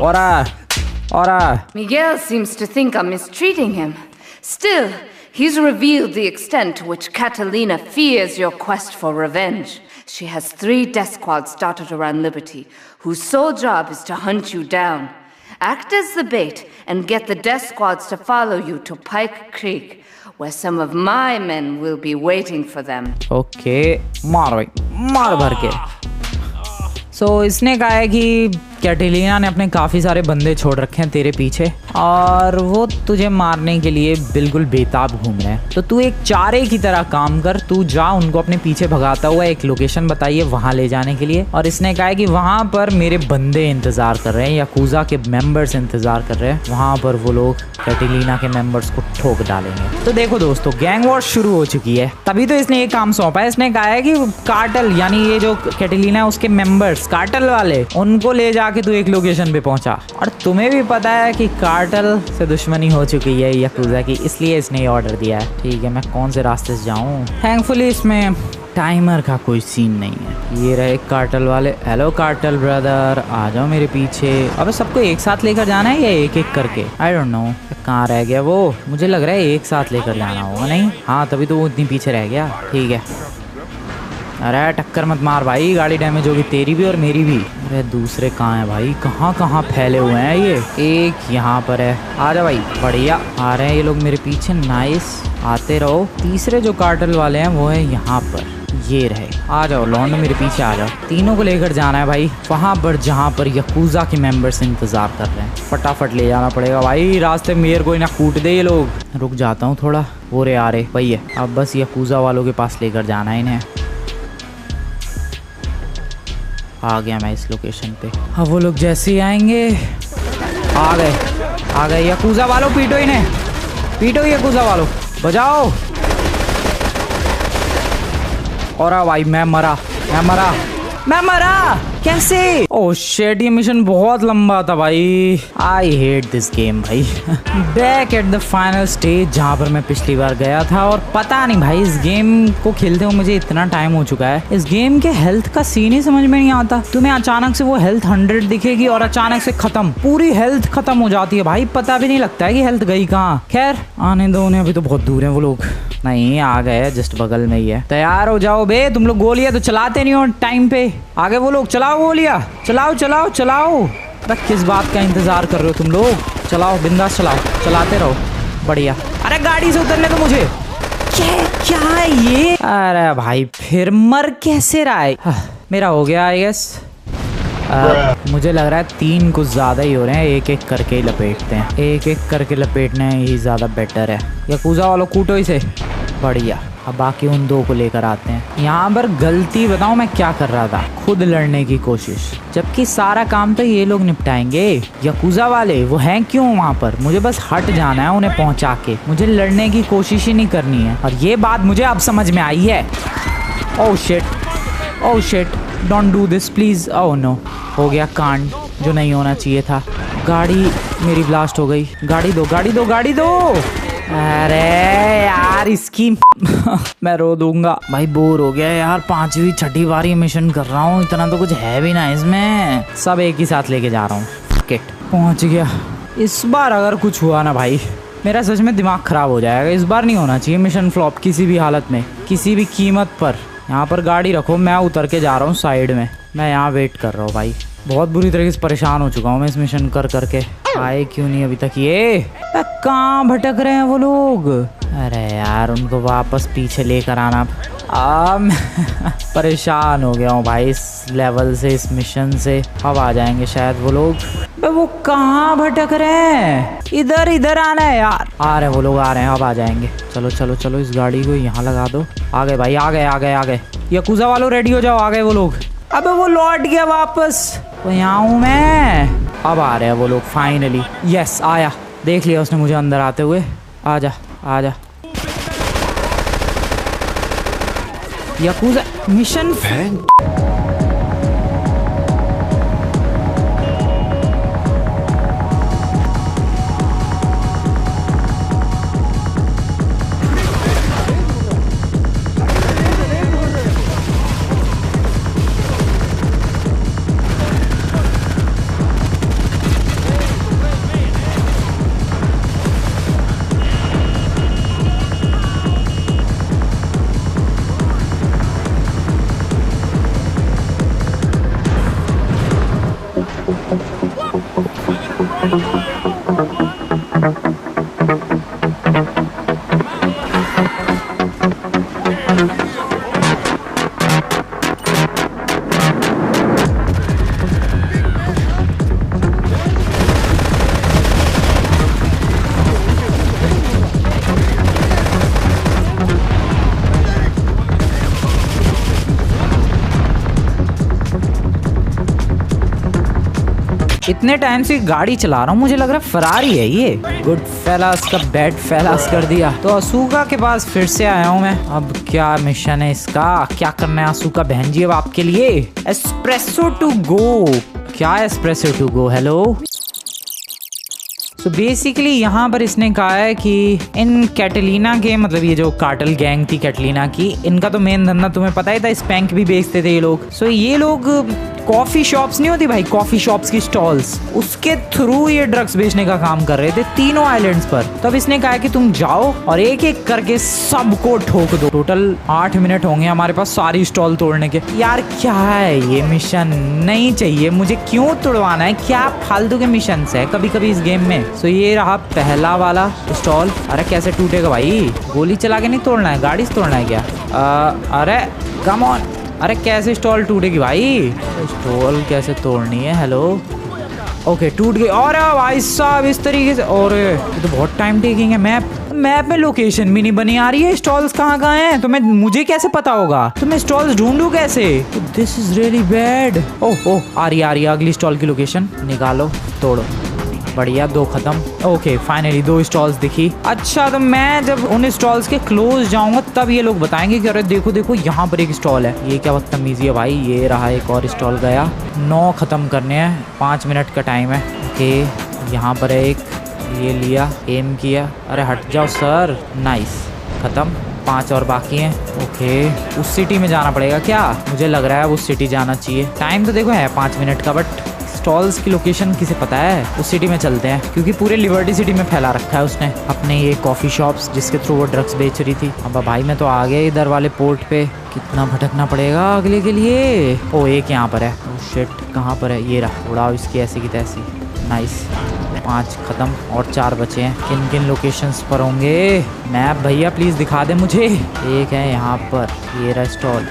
और Miguel seems to think I'm mistreating him. Still, he's revealed the extent to which Catalina fears your quest for revenge. She has 3 death squads dotted around Liberty, whose sole job is to hunt you down. Act as the bait and get the death squads to follow you to Pike Creek, where some of my men will be waiting for them. Okay मार भाई मार भर के। सो इसने कहा है कि Catalina ने अपने काफ़ी सारे बंदे छोड़ रखे हैं तेरे पीछे और वो तुझे मारने के लिए बिल्कुल बेताब घूम रहे हैं। तो तू एक चारे की तरह काम कर, तू जा उनको अपने पीछे भगाता हुआ एक लोकेशन बताइए वहाँ ले जाने के लिए। और इसने कहा है कि वहाँ पर मेरे बंदे इंतज़ार कर रहे हैं, याकूजा के मेंबर्स इंतज़ार कर रहे हैं, वहाँ पर वो लोग कैटलीना के मेंबर्स को ठोक डालेंगे। तो देखो दोस्तों गैंग वॉर शुरू हो चुकी है, तभी तो इसने ये काम सौंपा है। इसने कहा है कि कार्टेल यानी ये जो कैटलीना है उसके मेंबर्स कार्टेल वाले, उनको ले जाके तू एक लोकेशन पे पहुंचा। और तुम्हें भी पता है कि कार्टेल से दुश्मनी हो चुकी है याकूजा की, इसलिए इसने ये ऑर्डर दिया है। ठीक है मैं कौन से रास्ते से जाऊं? थैंकफुली इसमें टाइमर का कोई सीन नहीं है। ये रहे कार्टेल वाले। हेलो कार्टेल ब्रदर आ जाओ मेरे पीछे। अबे सबको एक साथ लेकर जाना है या एक एक करके? आई डोंट नो कहाँ रह गया वो, मुझे लग रहा है एक साथ लेकर जाना होगा। नहीं हाँ तभी तो वो इतनी पीछे रह गया। ठीक है अरे टक्कर मत मार भाई, गाड़ी डैमेज होगी तेरी भी और मेरी भी। अरे दूसरे कहाँ है भाई, कहाँ कहाँ फैले हुए हैं ये? एक यहाँ पर है, आ जा भाई। बढ़िया आ रहे हैं ये लोग मेरे पीछे, नाइस आते रहो। तीसरे जो कार्टेल वाले हैं वो है यहाँ पर, ये रहे। आ जाओ लॉन्ड मेरे पीछे आ जाओ। तीनों को लेकर जाना है भाई वहाँ पर जहाँ पर याकूजा के मेंबर्स इंतजार कर रहे हैं। फटाफट ले जाना पड़ेगा भाई, रास्ते में मेरे को ना कूट दे ये लोग। रुक जाता हूँ थोड़ा, वो रे आ रहे भाई है। अब बस याकूजा वालों के पास लेकर जाना है इन्हें। आ गया मैं इस लोकेशन पे। अब वो लोग जैसे ही आएंगे, आ गए याकूजा वालों, पीटो इन्हें, पीटो याकूजा वालों, बजाओ। और भाई मैं मरा कैसे? ओह शिट ये मिशन बहुत लंबा था भाई। आई हेट दिस गेम भाई। Back at the final stage जहाँ पर मैं पिछली बार गया था, और पता नहीं भाई इस गेम को खेलते हुए मुझे इतना टाइम हो चुका है, इस गेम के हेल्थ का सीन ही समझ में नहीं आता। तुम्हें अचानक से वो हेल्थ 100 दिखेगी और अचानक से खत्म, पूरी हेल्थ खत्म हो जाती है भाई, पता भी नहीं लगता है कि हेल्थ गई कहाँ। खैर आने दो उन्हें, अभी तो बहुत दूर है वो लोग। नहीं आ गए, जस्ट बगल में ही है। तैयार हो जाओ बे, तुम लोग गोलियां तो चलाते नहीं हो टाइम पे। आगे वो लोग चलाओ गोलियां, चलाओ चलाओ चलाओ। किस बात का इंतजार कर रहे हो तुम लोग? चलाओ बिंदास चलाओ, चलाते रहो। बढ़िया। अरे गाड़ी से उतरने तो मुझे। क्या है ये? अरे भाई फिर मर कैसे रहा है? मेरा हो गया आई गेस। मुझे लग रहा है 3 कुछ ज्यादा ही हो रहे हैं, एक एक करके ही लपेटते हैं, एक एक करके लपेटना ही ज्यादा बेटर है। याकुजा वालों कूटो इसे। बढ़िया। अब बाकी उन 2 को लेकर आते हैं। यहाँ पर गलती बताऊं मैं क्या कर रहा था? खुद लड़ने की कोशिश, जबकि सारा काम तो ये लोग निपटाएंगे। याकुजा वाले वो हैं क्यों वहाँ पर? मुझे बस हट जाना है उन्हें पहुँचा के, मुझे लड़ने की कोशिश ही नहीं करनी है। और ये बात मुझे अब समझ में आई है। Oh shit, oh shit, don't do this please. Oh no, हो गया कांड जो नहीं होना चाहिए था। गाड़ी मेरी ब्लास्ट हो गई। गाड़ी दो, गाड़ी दो, गाड़ी दो। अरे यार इसकी मैं रो दूंगा भाई, बोर हो गया यार। 5वीं 6ठी बारी मिशन कर रहा हूँ, इतना तो कुछ है भी ना इसमें। सब एक ही साथ लेके जा रहा हूँ। किट पहुँच गया। इस बार अगर कुछ हुआ ना भाई, मेरा सच में दिमाग खराब हो जाएगा। इस बार नहीं होना चाहिए मिशन फ्लॉप किसी भी हालत में, किसी भी कीमत पर। यहाँ पर गाड़ी रखो, मैं उतर के जा रहा हूँ साइड में। मैं यहाँ वेट कर रहा हूँ भाई। बहुत बुरी तरीके से परेशान हो चुका हूँ मैं इस मिशन कर करके। आए क्यों नहीं अभी तक ये? कहाँ भटक रहे हैं वो लोग? अरे यार उनको वापस पीछे लेकर आना। परेशान हो गया हूँ भाई इस लेवल से, इस मिशन से। अब आ जाएंगे शायद वो लोग। वो कहाँ भटक रहे हैं? इधर इधर आना है यार। आ रहे हैं वो लोग, आ रहे हैं, अब आ जाएंगे। चलो चलो चलो, इस गाड़ी को यहाँ लगा दो। आ गए भाई, आ गए आ गए आ गए। याकुजा वालों रेडी हो जाओ, आ गए वो लोग। अबे वो लौट गया वापस। तो यहाँ हूँ मैं। अब आ रहे हैं वो लोग फाइनली। यस आया, देख लिया उसने मुझे अंदर आते हुए। आजा आजा। याकुजा मिशन इतने टाइम से गाड़ी चला रहा हूँ, मुझे लग रहा है फरारी है ये। गुड फेलास का बैड फेलास कर दिया। तो असूका के पास फिर से आया हूँ मैं। अब क्या मिशन है इसका? क्या करना है असूका बहन जी अब आपके लिए? Espresso to go. क्या एस्प्रेसो टू गो? हेलो। तो बेसिकली यहाँ पर इसने कहा है कि इन कैटलीना के, मतलब ये जो कार्टेल गैंग थी कैटलीना की, इनका तो मेन धंधा तुम्हें पता ही था, स्पैंक भी बेचते थे ये लोग। सो ये लोग कॉफी शॉप्स नहीं होती भाई, कॉफी शॉप्स की स्टॉल्स, उसके थ्रू ये ड्रग्स बेचने का काम कर रहे थे तीनों आइलैंड्स पर। तब इसने कहा कि तुम जाओ और एक एक करके सबको ठोक दो। टोटल 8 मिनट होंगे हमारे पास सारी स्टॉल तोड़ने के। यार क्या है ये मिशन? नहीं चाहिए मुझे, क्यों तोड़वाना है? क्या फालतू के मिशन है कभी कभी इस गेम में। सो ये रहा पहला वाला स्टॉल। अरे कैसे टूटेगा भाई? गोली चला के नहीं तोड़ना है, गाड़ी से तोड़ना है क्या? अरे कम ऑन। अरे कैसे स्टॉल टूटेगी भाई? स्टॉल कैसे तोड़नी है? हेलो। ओके टूट गई। और भाई साहब इस तरीके से, और ये तो बहुत टाइम टेकिंग है। मैप में लोकेशन भी नहीं बनी आ रही है, स्टॉल्स कहाँ हैं? तो मुझे कैसे पता होगा? तो मैं स्टॉल्स ढूंढूं कैसे? This is really bad. ओह आ रही है अगली स्टॉल की लोकेशन। निकालो, तोड़ो। बढ़िया, 2 खत्म। ओके फाइनली 2 स्टॉल्स दिखी। अच्छा तो मैं जब उन स्टॉल्स के क्लोज जाऊंगा तब ये लोग बताएंगे कि अरे देखो देखो यहाँ पर एक स्टॉल है। ये क्या बदतमीजी है भाई। ये रहा एक और स्टॉल गया। 9 खत्म करने हैं, 5 मिनट का टाइम है। ओके यहाँ पर है एक, ये लिया, एम किया। अरे हट जाओ सर। नाइस, खत्म। 5 और बाकी हैं। ओके उस सिटी में जाना पड़ेगा क्या? मुझे लग रहा है उस सिटी जाना चाहिए। टाइम तो देखो है 5 मिनट का, बट स्टॉल्स की लोकेशन किसे पता है? उस सिटी में चलते हैं, क्योंकि पूरे लिबर्टी सिटी में फैला रखा है उसने अपने ये कॉफी शॉप्स जिसके थ्रू वो ड्रग्स बेच रही थी। अब भाई मैं तो आ गया इधर वाले पोर्ट पे, कितना भटकना पड़ेगा अगले के लिए। ओ एक यहाँ पर है। ओ शिट, कहाँ पर है? ये रहा, उड़ाओ इसकी ऐसी की तैसी। नाइस, 5 खत्म और 4 बचे हैं। किन किन लोकेशंस पर होंगे? मैप भैया प्लीज दिखा दे मुझे। एक है यहाँ पर, ये रहा स्टॉल,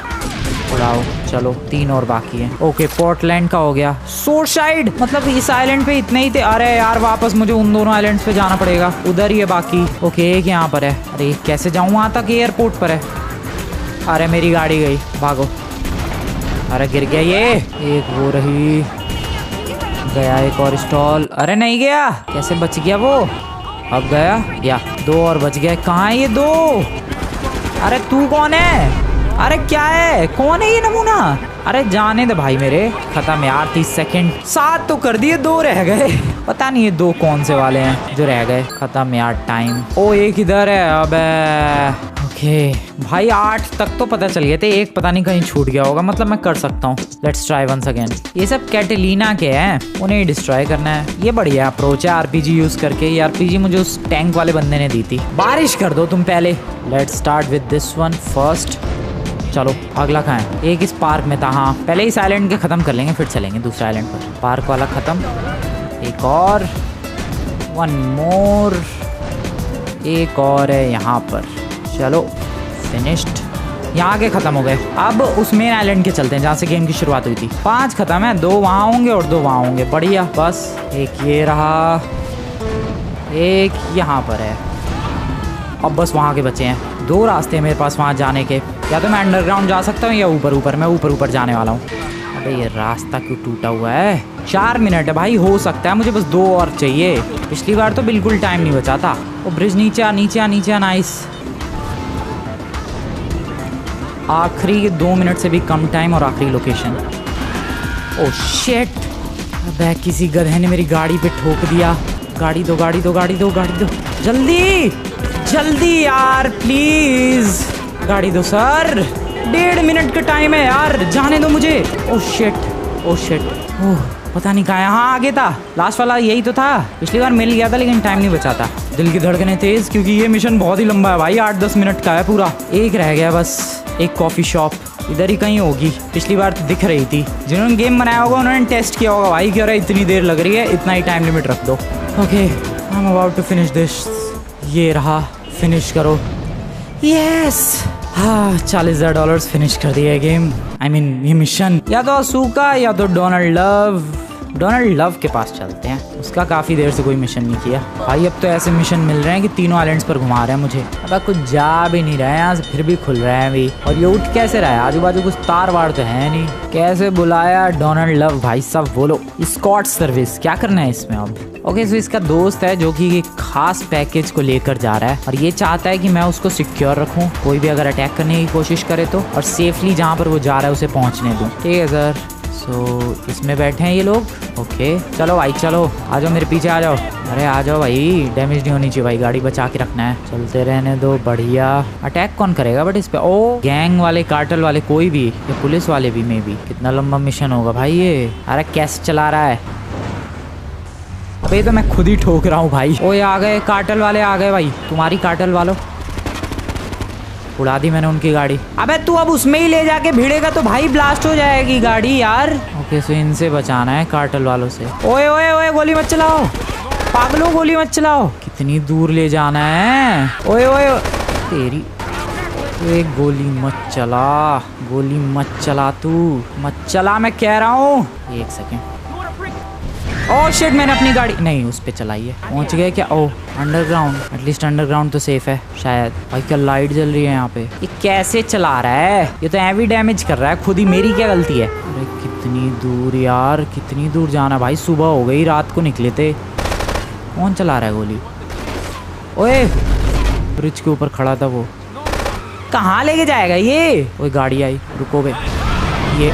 उड़ाओ। चलो 3 और बाकी हैं। ओके पोर्टलैंड का हो गया। सोरसाइड, मतलब इस आइलैंड पे इतने ही थे। अरे यार वापस मुझे उन दोनों आइलैंड्स पे जाना पड़ेगा, उधर ही है बाकी। ओके एक यहाँ पर है। अरे कैसे जाऊँ वहाँ तक? एयरपोर्ट पर है। अरे मेरी गाड़ी गई, भागो। अरे गिर गया ये। एक वो रही, गया एक और स्टॉल। अरे नहीं गया, कैसे बच गया वो? अब गया या 2 और बच गया। कहाँ है ये 2? अरे तू कौन है? अरे क्या है, कौन है ये नमूना? अरे जाने दे भाई मेरे। खत्म यार, 30 सेकंड। 7 तो कर दिए, 2 रह गए। पता नहीं ये 2 कौन से वाले हैं जो रह गए। खत्म यार टाइम। ओ एक इधर है। अबे ओके भाई 8 तक तो पता चल गए थे, एक पता नहीं कहीं छूट गया होगा। मतलब मैं कर सकता हूँ। Let's try once again. ये सब कैटेलिना के हैं, उन्हें डिस्ट्रॉय करना है। ये बढ़िया अप्रोच है आरपीजी यूज करके। ये आरपीजी मुझे उस टैंक वाले बंदे ने दी थी। बारिश कर दो तुम पहले। Let's start with this one first. चलो अगला कहाँ है? एक इस पार्क में था। हाँ पहले इस आइलैंड के खत्म कर लेंगे, फिर चलेंगे दूसरे आइलैंड पर। पार्क वाला खत्म। एक और, 1 मोर। एक और है यहाँ पर। चलो फिनिश्ड। यहाँ के खत्म हो गए। अब उस मेन आइलैंड के चलते हैं जहाँ से गेम की शुरुआत हुई थी। 5 खत्म है, 2 वहाँ होंगे और 2 वहाँ होंगे। बढ़िया, बस एक ये रहा, एक यहाँ पर है। अब बस वहाँ के बचे हैं। 2 रास्ते हैं मेरे पास वहाँ जाने के। या तो मैं अंडरग्राउंड जा सकता हूँ या ऊपर। मैं ऊपर जाने वाला हूँ। अबे ये रास्ता क्यों टूटा हुआ है? 4 मिनट है भाई, हो सकता है। मुझे बस 2 और चाहिए। पिछली बार तो बिल्कुल टाइम नहीं बचा था। वो ब्रिज नीचे आ। नाइस। आखिरी 2 मिनट से भी कम टाइम और आखिरी लोकेशन। ओ शिट, अबे किसी गधे ने मेरी गाड़ी पे ठोक दिया। गाड़ी दो। जल्दी यार प्लीज, गाड़ी दो सर। 1.5 मिनट का टाइम है यार, जाने दो मुझे। Oh shit. ओह पता नहीं कहाँ है। हाँ आगे था, लास्ट वाला यही तो था। पिछली बार मिल गया था लेकिन टाइम नहीं बचा था। दिल की धड़कनें तेज, क्योंकि ये मिशन बहुत ही लंबा है भाई। 8-10 मिनट का है पूरा। एक रह गया बस, एक कॉफी शॉप इधर ही कहीं होगी। पिछली बार तो दिख रही थी। जिन्होंने गेम बनाया होगा उन्होंने टेस्ट किया होगा भाई, क्या इतनी देर लग रही है, इतना ही टाइम लिमिट रख दो। Okay I am about to finish this. ये रहा, फिनिश करो। यस, हाँ $40,000 फिनिश कर दिया गेम। आई मीन ये मिशन। या तो असूका या तो डोनाल्ड लव के पास चलते हैं। उसका काफी देर से कोई मिशन नहीं किया भाई। अब तो ऐसे मिशन मिल रहे हैं कि तीनों आइलैंड्स पर घुमा रहे हैं मुझे। अब कुछ जा भी नहीं रहे हैं यहाँ से, फिर भी खुल रहे हैं अभी। और ये उठ कैसे रहा है? आजू बाजू कुछ तार वार तो है नहीं। कैसे बुलाया डोनाल्ड लव भाई साहब? बोलो। स्कॉट सर्विस क्या करना है इसमें अब? ओके सो इसका दोस्त है जो कि एक खास पैकेज को लेकर जा रहा है और ये चाहता है कि मैं उसको सिक्योर रखूं, कोई भी अगर अटैक करने की कोशिश करे तो, और सेफली जहाँ पर वो जा रहा है उसे पहुँचने दूं। ठीक है सर। सो इसमें बैठे हैं ये लोग। ओके चलो भाई, चलो आ जाओ मेरे पीछे आ जाओ। अरे आ जाओ भाई, डैमेज नहीं होनी चाहिए भाई, गाड़ी बचा के रखना है। चलते रहने दो। बढ़िया। अटैक कौन करेगा बट इस पे? ओ गैंग वाले, कार्टेल वाले, कोई भी, या पुलिस वाले भी मे बी। कितना लंबा मिशन होगा भाई ये। अरे कैसे चला रहा है? अबे तो मैं खुद ही ठोक रहा हूँ भाई। ओ ये आ गए कार्टेल वाले, आ गए भाई। तुम्हारी कार्टेल वालों, उड़ा दी मैंने उनकी गाड़ी। अबे तू अब उसमें ही ले जाके भिड़ेगा तो भाई ब्लास्ट हो जाएगी गाड़ी यार। ओके सो इनसे बचाना है कार्टेल वालों से। ओए ओए ओए गोली मत चलाओ पागलों, गोली मत चलाओ। कितनी दूर ले जाना है? ओए ओए तेरी, एक गोली मत चला, तू मत चला, मैं कह रहा हूँ। 1 सेकेंड। ओह शिट, मैंने अपनी गाड़ी नहीं उस पे चलाई है। पहुंच गए क्या? ओह अंडरग्राउंड, एटलीस्ट अंडरग्राउंड तो सेफ है शायद। भाई क्या लाइट जल रही है यहाँ पे। ये कैसे चला रहा है? ये तो हैवी डैमेज कर रहा है खुद ही। मेरी क्या गलती है? अरे कितनी दूर यार, कितनी दूर जाना भाई। सुबह हो गई, रात को निकले थे। कौन चला रहा है गोली? ओए ब्रिज के ऊपर खड़ा था वो, कहाँ लेके जाएगा ये? ओए गाड़ी आई, रुको बे। ये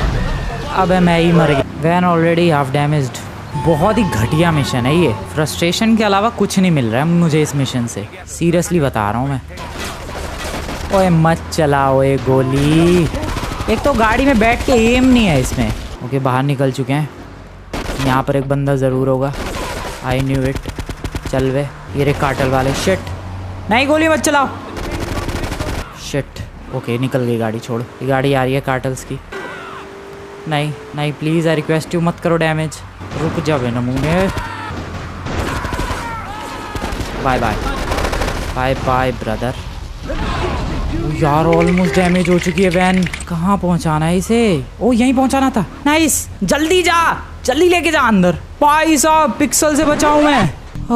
अबे मैं ही मर गया। Van already half damaged. बहुत ही घटिया मिशन है ये। फ्रस्ट्रेशन के अलावा कुछ नहीं मिल रहा है मुझे इस मिशन से, सीरियसली बता रहा हूँ मैं। ओए मत चलाओ ये गोली। एक तो गाड़ी में बैठ के एम नहीं है इसमें। ओके बाहर निकल चुके हैं। यहाँ पर एक बंदा ज़रूर होगा। I knew it. चल वे, ये रे कार्टेल वाले। शिट, नहीं गोली मत चलाओ। शिट, ओके निकल गई गाड़ी। छोड़, ये गाड़ी आ रही है कार्टेल्स की। नहीं नहीं प्लीज़, आई रिक्वेस्ट यू, मत करो डैमेज। रुक जावे नमूने। Bye bye bye bye brother. यार ऑलमोस्ट डैमेज हो चुकी है वैन। कहाँ पहुँचाना है इसे? ओ यहीं पहुँचाना था। नाइस, जल्दी जा, जल्दी लेके जा अंदर। भाई साहब पिक्सल से बचाऊं मैं। ओ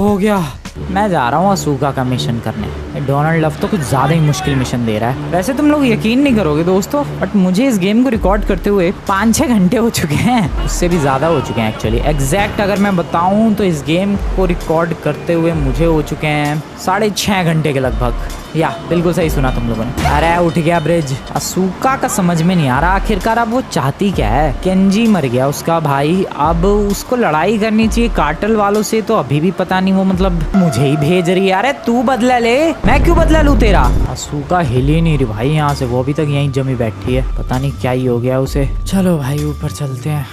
हो गया। मैं जा रहा हूँ असूका का मिशन करने। डोनाल्ड लव तो कुछ ज़्यादा ही मुश्किल मिशन दे रहा है। वैसे तुम लोग यकीन नहीं करोगे दोस्तों, बट मुझे इस गेम को रिकॉर्ड करते हुए 5-6 घंटे हो चुके हैं। उससे भी ज़्यादा हो चुके हैं एक्चुअली। एग्जैक्ट अगर मैं बताऊँ तो इस गेम को रिकॉर्ड करते हुए मुझे हो चुके हैं 6.5 घंटे के लगभग। या बिल्कुल सही सुना तुम लोगों ने। अरे उठ गया ब्रिज। असूका का समझ में नहीं आ रहा आखिरकार अब वो चाहती क्या है। केंजी मर गया उसका भाई, अब उसको लड़ाई करनी चाहिए कार्टेल वालों से, तो अभी भी पता नहीं वो मतलब मुझे ही भेज रही है। अरे तू बदला ले, मैं क्यों बदला लूं तेरा? असूका हिल ही नहीं रही भाई यहाँ से, वो अभी तक यहीं जमी बैठी है। पता नहीं क्या ही हो गया उसे। चलो भाई ऊपर चलते हैं।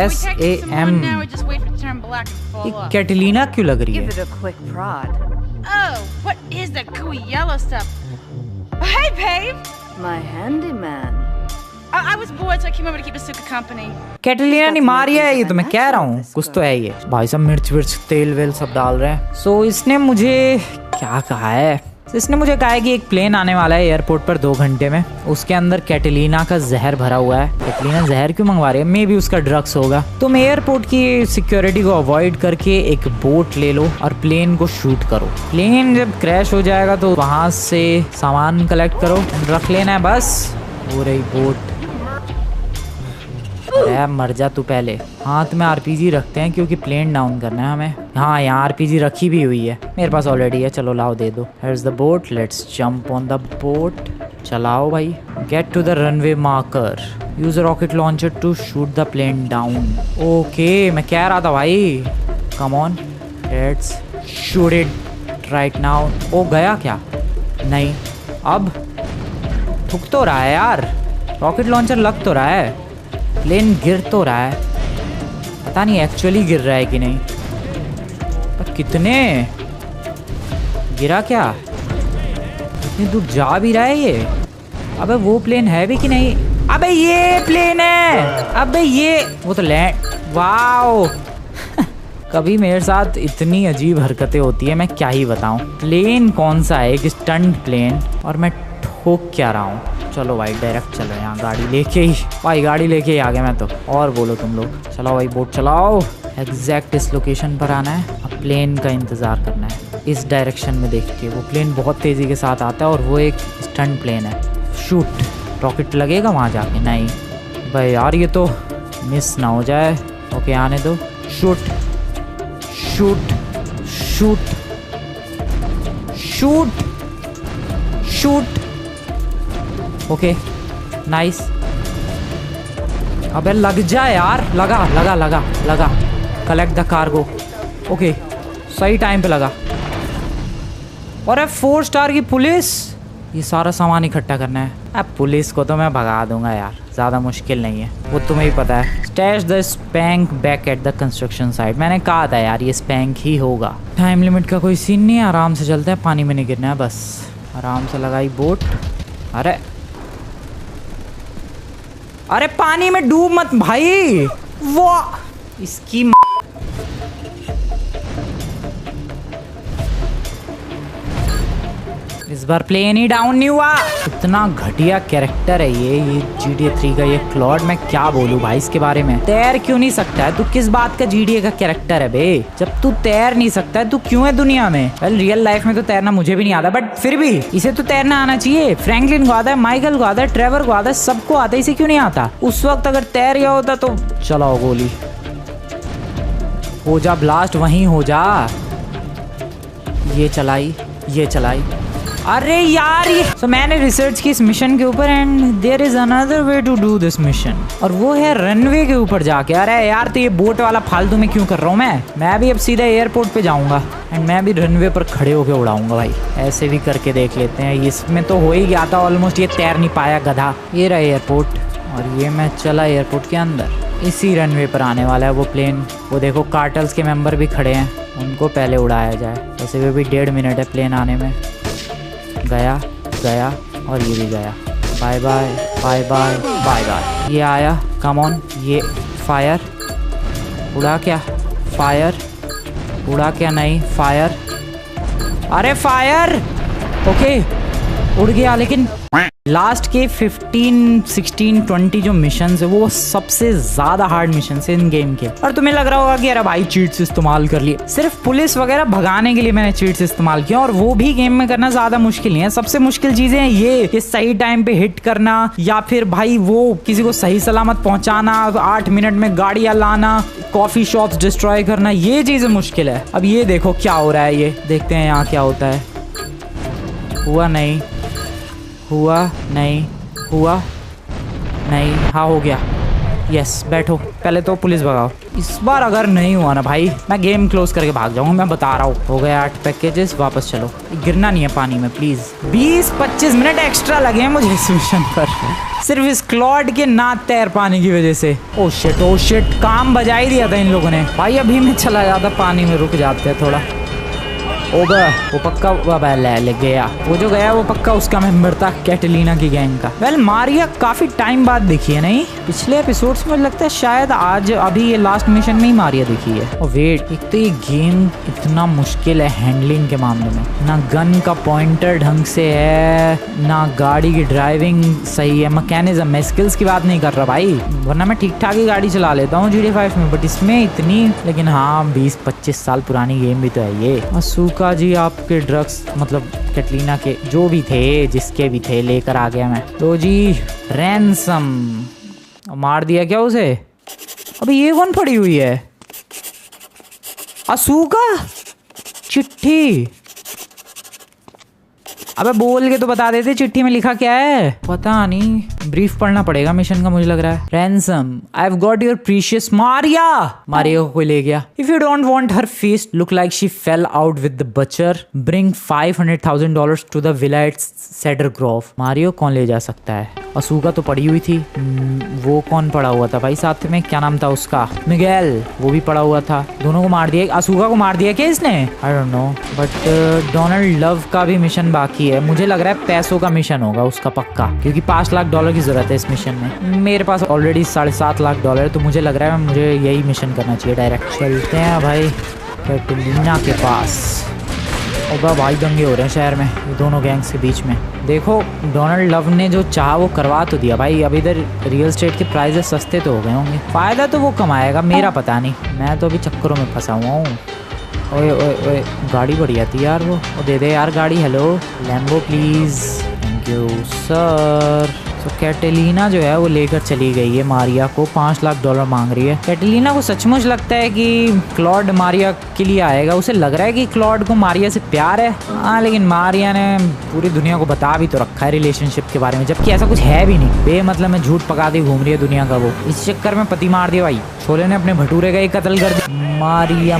SAM कैटलीना क्यों लग रही है? Oh, what is that gooey yellow stuff? Oh, hey, babe! My handyman. I was bored, so I came over to keep Asuka company. Catalina नहीं मारी है ये तो मैं कह रहा हूँ, कुछ तो है ये। भाई सब मिर्च विर्च तेल वेल सब डाल रहे हैं। सो इसने मुझे क्या कहा है? इसने मुझे कहा है कि एक प्लेन आने वाला है एयरपोर्ट पर 2 घंटे में, उसके अंदर कैटलीना का जहर भरा हुआ है। कैटलीना जहर क्यों मंगवा रही है? मे बी उसका ड्रग्स होगा। तुम एयरपोर्ट की सिक्योरिटी को अवॉइड करके एक बोट ले लो और प्लेन को शूट करो। प्लेन जब क्रैश हो जाएगा तो वहां से सामान कलेक्ट करो, रख लेना है बस। हो रही बोट। अरे मर जा तू पहले। हाथ में RPG रखते हैं क्योंकि प्लेन डाउन करना है हमें। हाँ यहाँ RPG रखी भी हुई है, मेरे पास ऑलरेडी है। चलो लाओ दे दो। Here's the boat, let's jump on the boat। चलाओ भाई। Get to the runway marker, use a rocket launcher to shoot the plane down। Okay मैं कह रहा था भाई, come on let's shoot it right now। ओ गया क्या? नहीं, अब ठुक तो रहा है यार, रॉकेट लॉन्चर लग तो रहा है, प्लेन गिर तो रहा है। पता नहीं एक्चुअली गिर रहा है कि नहीं, पर कितने गिरा क्या? इतनी दूर जा भी रहा है ये। अबे वो प्लेन है भी कि नहीं? अबे ये प्लेन है। अबे ये वो तो लैंड। वाओ कभी मेरे साथ इतनी अजीब हरकतें होती है, मैं क्या ही बताऊं। प्लेन कौन सा है? एक स्टंट प्लेन, और मैं ठोक क्या रहा हूँ। चलो भाई डायरेक्ट चलो यहाँ, गाड़ी लेके ही भाई, गाड़ी लेके ही आ गया मैं तो। और बोलो तुम लोग। चलाओ भाई बोट चलाओ। एग्जैक्ट इस लोकेशन पर आना है, अब प्लेन का इंतज़ार करना है। इस डायरेक्शन में देखिए वो प्लेन बहुत तेज़ी के साथ आता है और वो एक स्टंट प्लेन है। शूट, रॉकेट लगेगा वहाँ जाके? नहीं भाई यार ये तो मिस ना हो जाए। ओके आने दो। Shoot shoot shoot shoot shoot. Okay nice. अबे लग जा यार, लगा लगा लगा लगा। Collect the cargo. ओके सही टाइम पे लगा। और 4 स्टार की पुलिस, ये सारा सामान इकट्ठा करना है। अब पुलिस को तो मैं भगा दूंगा यार, ज़्यादा मुश्किल नहीं है, वो तुम्हें ही पता है। Stash the spank back at the construction site. मैंने कहा था यार ये स्पैंक ही होगा। टाइम लिमिट का कोई सीन नहीं है, आराम से चलते हैं, पानी में नहीं गिरना है बस। आराम से लगाई बोट। अरे अरे पानी में डूब मत भाई। वो इसकी इस बार प्लेन ही डाउन नहीं हुआ। इतना घटिया कैरेक्टर है ये GTA 3 का ये क्लॉड। मैं क्या बोलूं भाई इसके बारे में। तैर क्यों नहीं सकता है तू? किस बात का GTA का कैरेक्टर है बे? जब तू तैर नहीं सकता है तू क्यों है दुनिया में? वेल रियल लाइफ में तो तैरना मुझे भी नहीं आता, बट फिर भी इसे तो तैरना आना चाहिए। फ्रैंकलिन को आता है, माइकल को आता है, ट्रेवर को आता है, सबको आता है, इसे क्यों नहीं आता? उस वक्त अगर तैर गया होता तो चलाओ गोली। हो जा ब्लास्ट, वहीं हो जा। ये चलाई, ये चलाई। अरे यार ये so, मैंने रिसर्च की इस मिशन के ऊपर, and there is another way to do this mission, और वो है रनवे के ऊपर जाके। अरे यार तो ये बोट वाला फालतू में क्यों कर रहा हूँ मैं भी अब सीधा एयरपोर्ट पे जाऊंगा एंड मैं भी रनवे पर खड़े होके उड़ाऊंगा भाई। ऐसे भी करके देख लेते हैं। इसमें तो हो ही गया था ऑलमोस्ट, ये तैर नहीं पाया गधा। ये रहा एयरपोर्ट और ये मैं चला एयरपोर्ट के अंदर। इसी रनवे पर आने वाला है वो प्लेन। वो देखो कार्टल्स के मेंबर भी खड़े हैं, उनको पहले उड़ाया जाए। वैसे भी 1.5 मिनट है प्लेन आने में। गया गया और ये भी गया। Bye bye bye bye bye bye. ये आया, कम ऑन। ये फायर उड़ा क्या? फायर उड़ा क्या? नहीं फायर। अरे फायर। ओके उड़ गया। लेकिन लास्ट के 15, 16, 20 जो मिशन है वो सबसे ज्यादा हार्ड मिशन है इन गेम के। और तुम्हें लग रहा होगा कि अरे भाई चीट्स इस्तेमाल कर लिए। सिर्फ पुलिस वगैरह भगाने के लिए मैंने चीट्स इस्तेमाल किया, और वो भी गेम में करना ज्यादा मुश्किल नहीं है। सबसे मुश्किल चीजें हैं ये कि सही टाइम पे हिट करना, या फिर भाई वो किसी को सही सलामत पहुंचाना, 8 मिनट में गाड़ियां लाना, कॉफी शॉप्स डिस्ट्रॉय करना, ये चीजें मुश्किल है। अब ये देखो क्या हो रहा है, ये देखते हैं यहाँ क्या होता है। हुआ नहीं, हुआ नहीं, हुआ नहीं, हाँ हो गया। यस बैठो, पहले तो पुलिस भगाओ। इस बार अगर नहीं हुआ ना भाई, मैं गेम क्लोज करके भाग जाऊंगा, मैं बता रहा हूँ। हो गया 8 पैकेजेस, वापस चलो। गिरना नहीं है पानी में प्लीज। 20-25 मिनट एक्स्ट्रा लगे हैं मुझे इस मिशन पर, सिर्फ इस क्लॉड के ना तैर पाने की वजह से। ओ शिट, काम बजा ही दिया था इन लोगों ने। भाई अभी मैं चला जाता पानी में, रुक जाते हैं थोड़ा। ओबा वो पक्का ले गया। वो जो गया वो पक्का उसका मेंबर था, कैटलीना की गैंग का। वेल मारिया काफी टाइम बाद दिखी है, नहीं पिछले एपिसोड्स में लगता है शायद आज अभी ये लास्ट मिशन में ही मारिया दिखी है। और वेट, एक तो ये गेम इतना मुश्किल है हैंडलिंग के मामले में। ना गन का पॉइंटर ढंग से है, ना गाड़ी की ड्राइविंग सही है, मैकेनिज्म। मैं स्किल्स की बात नहीं कर रहा भाई, वरना मैं ठीक ठाक ही गाड़ी चला लेता हूँ GTA 5 में, बट इसमें इतनी। लेकिन हाँ 20-25 साल पुरानी गेम भी तो है ये। असूका जी आपके ड्रग्स, मतलब कैटलीना के जो भी थे, जिसके भी थे, लेकर आ गया मैं। तो जी रैंसम मार दिया क्या उसे? अबे ये कौन पड़ी हुई है? असूका चिट्ठी। अबे बोल के तो बता देते चिट्ठी में लिखा क्या है। पता नहीं, ब्रीफ पढ़ना पड़ेगा मिशन का मुझे लग रहा है। Ransom, I have got your precious Maria. Maria को कोई ले गया। If you don't want her face look like she fell out with the butcher, bring $500,000 to the villa at Cedar Grove. Mario कौन ले जा सकता है? असूका तो पड़ी हुई थी। वो कौन पड़ा हुआ था भाई साथ में? क्या नाम था उसका? मिगेल, वो भी पड़ा हुआ था। दोनों को मार दिया। असूका को मार दिया क्या इसने? I don't know, but Donald love का भी मिशन बाकी है। मुझे लग रहा है पैसों का मिशन होगा उसका पक्का, क्योंकि $5 लाख की जरूरत है इस मिशन में। मेरे पास ऑलरेडी $7.5 लाख, तो मुझे लग रहा है मुझे यही मिशन करना चाहिए डायरेक्ट। चलते हैं भाई कैटलीना के पास। और भाई दंगे हो रहे हैं शहर में ये दोनों गैंग्स के बीच में। देखो डोनाल्ड लव ने जो चाहा वो करवा तो दिया भाई। अब इधर रियल एस्टेट के प्राइजेस सस्ते तो हो गए होंगे, फायदा तो वो कमाएगा, मेरा पता नहीं। मैं तो अभी चक्करों में फंसा हुआ हूँ। ओए ओए ओए, गाड़ी बढ़िया थी यार वो दे दे यार गाड़ी। Hello Lambo please, thank you sir. तो कैटलीना जो है वो लेकर चली गई है मारिया को। $5 लाख मांग रही है। कैटलीना को सचमुच लगता है कि क्लॉड मारिया के लिए आएगा। उसे लग रहा है कि क्लॉड को मारिया से प्यार है। हाँ लेकिन मारिया ने पूरी दुनिया को बता भी तो रखा है रिलेशनशिप के बारे में, जबकि ऐसा कुछ है भी नहीं। बेमतलब में झूठ पका दी घूम रही है दुनिया का वो। इस चक्कर में पति मार दिया भाई। छोले ने अपने भटूरे का ही कत्ल कर दिया। मारिया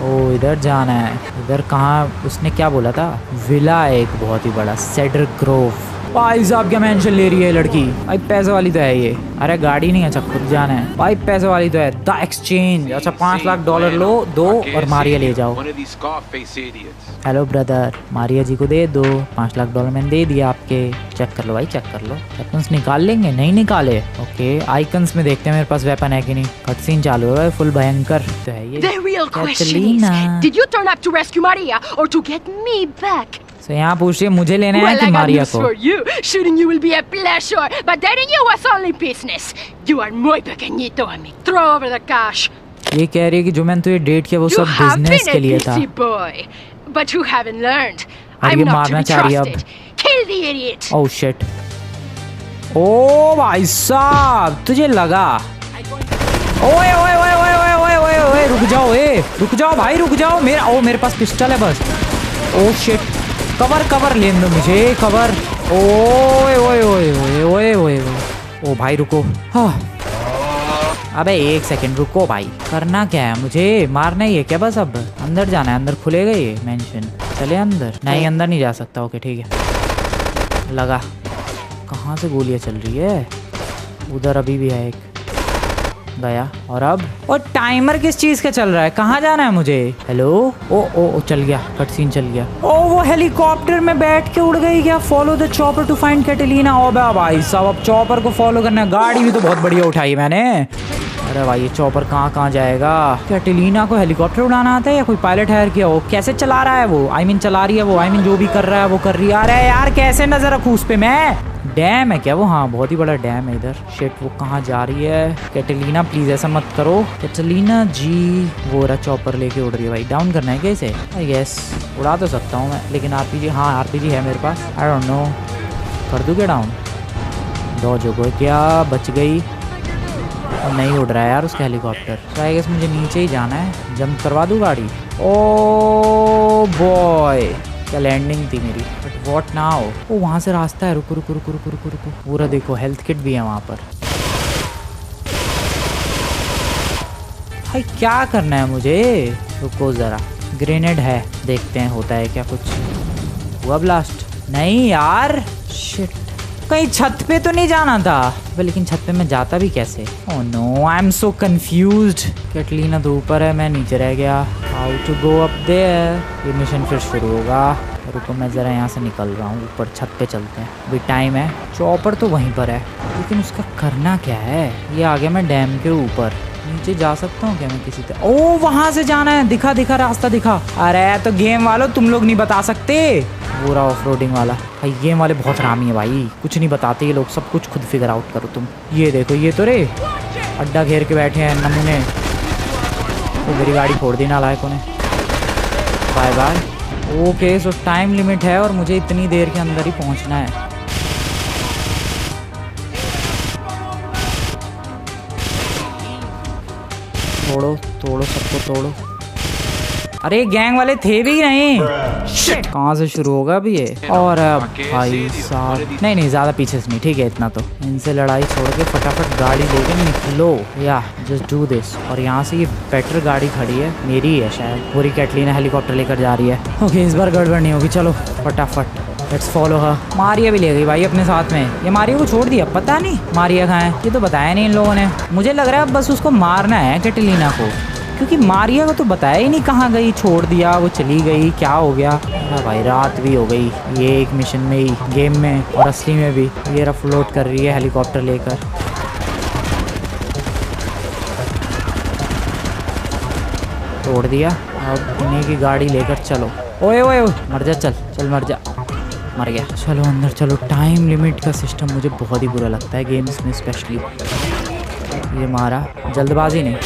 ओ इधर जाना है। इधर कहाँ? उसने क्या बोला था? विला है एक बहुत ही बड़ा, सेडर ग्रोव। भाई साहब क्या मेंशन ले रही है लड़की। भाई पैसे वाली तो है ये। अरे गाड़ी नहीं, अच्छा खुद जाना है। भाई पैसे वाली तो है। द एक्सचेंज, अच्छा $5 लाख लो, दो और मारिया ले जाओ। हेलो ब्रदर, मारिया जी को दे दो। $5 लाख मैंने दे दिया आपके। चेक कर लो भाई, चेक कर लो। वेपन्स निकाल लेंगे? नहीं निकाले। ओके आइकन्स में देखते हैं मेरे पास वेपन है कि नहीं। कट सीन चालू है, फुल भयंकर तो है ये। The real question is, did you turn up to rescue Maria or to get me back? So यहाँ पूछ रही है मुझे लेना है कि मारिया को? For you, shooting you will be a pleasure, but dating you was only business. You are muy pequeñito, amigo. Throw over the cash. ये कह रही है कि जो मैंने तुझे डेट किया वो सब बिजनेस के लिए था। You have been a busy boy, but you haven't learned. I'm not to be trusted. Kill the idiot. Oh shit. ओ भाई साहब तुझे लगा? ओए ओए ओए ओए ओए ओए ओए ओए रुक जाओ भाई, रुक जाओ। मेरे पास पिस्टल है बस। ओ शिट, कवर ले दो मुझे, कवर। ओए ओए ओए ओए ओए ओए ओ भाई रुको। हाँ अबे 1 सेकंड रुको भाई। करना क्या है? मुझे मारना ही है क्या बस? अब अंदर जाना है। अंदर खुलेगा ये मेंशन? चले अंदर? नहीं अंदर नहीं जा सकता। ओके ठीक है। लगा। कहाँ से गोलियां चल रही है? उधर अभी भी है एक। गया। और अब और टाइमर किस चीज का चल रहा है? कहाँ जाना है मुझे? हेलो ओ चल गया, कट सीन चल गया। ओ वो हेलीकॉप्टर में बैठ के उड़ गई क्या? Follow the chopper to find Catalina. ओ भाई साहब, अब चॉपर को फॉलो करना है। गाड़ी भी तो बहुत बढ़िया उठाई मैंने। अरे भाई ये चॉपर कहाँ जाएगा? कैटलीना को हेलीकॉप्टर उड़ाना आता है या कोई पायलट हायर किया? वो कैसे चला रहा है वो? चला रही है वो। जो भी कर रहा है वो कर रही है। अरे यार कैसे नजर रखूं उस पे मैं? डैम है क्या वो? हाँ बहुत ही बड़ा डैम है इधर। शिट, वो कहाँ जा रही है? कैटलीना प्लीज ऐसा मत करो। कैटलीना जी, वो रहा चॉपर लेके उड़ रही है भाई। डाउन करना है कैसे? यस, उड़ा तो सकता हूँ मैं, लेकिन आरपीजी, हाँ आरपीजी है मेरे पास। आई डोंट नो, कर दूँ क्या डाउन? डॉज हो गई क्या? बच गई। नहीं उड़ रहा है यार उसका हेलीकॉप्टर। तो आई गेस मुझे नीचे ही जाना है। जंप करवा दूँ गाड़ी? ओ बॉय, क्या लैंडिंग थी मेरी। But what now? ओ वहाँ से रास्ता है। रुको रुको रुको रुको रुको रुको। पूरा देखो, हेल्थ किट भी है वहाँ पर। भाई क्या करना है मुझे? रुको ज़रा, ग्रेनेड है, देखते हैं होता है क्या कुछ। हुआ ब्लास्ट? नहीं यार, शिट। कहीं छत पे तो नहीं जाना था? लेकिन छत पे मैं जाता भी कैसे? Oh no, I am so confused. Catalina तो ऊपर है, मैं नीचे रह गया। How to go up there? ये मिशन फिर शुरू होगा। रुको मैं ज़रा यहाँ से निकल रहा हूँ, ऊपर छत पे चलते हैं। अभी टाइम है। चॉपर तो वहीं पर है, लेकिन उसका करना क्या है? ये आ गया मैं डैम के ऊपर। नीचे जा सकता हूँ क्या मैं किसी तरह? ओ वहाँ से जाना है। दिखा रास्ता दिखा। अरे तो गेम वालों, तुम लोग नहीं बता सकते? पूरा ऑफ रोडिंग वाला। भाई गेम वाले बहुत हरामी है भाई, कुछ नहीं बताते ये लोग। सब कुछ खुद फिगर आउट करो तुम। ये देखो, ये तो रे अड्डा घेर के बैठे हैं नमूने। तो मेरी गाड़ी फोड़ दी नालायकों ने। Bye bye. Okay, so time limit है और मुझे इतनी देर के अंदर ही पहुंचना है। तोड़ो सबको तोड़ो। अरे गैंग वाले थे भी नहीं। कहाँ से शुरू होगा अभी ये? और भाई साहब, नहीं ज्यादा पीछे से नहीं, ठीक है इतना तो। इनसे लड़ाई छोड़ के फटाफट गाड़ी लेके निकलो। या जस्ट डू दिस। और यहाँ से ये बेटर गाड़ी खड़ी है, मेरी है शायद। पूरी कैटलीना हेलीकॉप्टर लेकर जा रही है। ओके, इस बार गड़बड़ नहीं होगी। चलो फटाफट, लेट्स फॉलो हर। मारिया भी ले गई भाई अपने साथ में। ये मारिया को छोड़ दिया? पता नहीं मारिया कहाँ है, ये तो बताया नहीं इन लोगों ने। मुझे लग रहा है बस उसको मारना है कैटलीना को, क्योंकि मारिया को तो बताया ही नहीं कहाँ गई। छोड़ दिया, वो चली गई, क्या हो गया? अरे भाई रात भी हो गई। ये एक मिशन में ही, गेम में और असली में भी। ये रफ फ्लोट कर रही है हेलीकॉप्टर लेकर। तोड़ दिया। अब इन्हीं की गाड़ी लेकर चलो। ओए ओए मर जा, चल मर जा। मर गया। चलो अंदर चलो। टाइम लिमिट का सिस्टम मुझे बहुत ही बुरा लगता है गेम्स में स्पेशली। ये मारा, जल्दबाजी नहीं।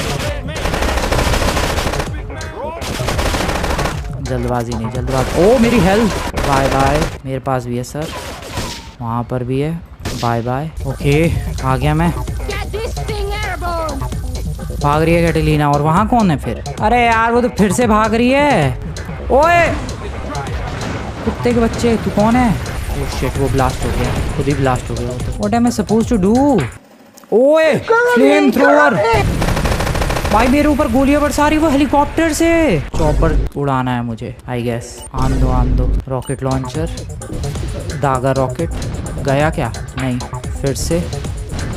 ओ मेरी हेल्थ। Bye bye. मेरे पास भी है सर, वहाँ पर भी है। Bye bye. ओके, आ गया मैं। भाग रही है कैटलीना। और वहाँ कौन है फिर? अरे यार वो तो फिर से भाग रही है। ओए कुत्ते के बच्चे, तू कौन है? ओह शिट, वो ब्लास्ट हो गया, खुद ही ब्लास्ट हो गया। What am I supposed to do? ओए फ्लेम थ्रोअर। भाई मेरे ऊपर गोलियां बरसा रही वो हेलीकॉप्टर से। चॉपर उड़ाना है मुझे आई गेस। आन दो। रॉकेट लॉन्चर, दागा रॉकेट। गया क्या? नहीं, फिर से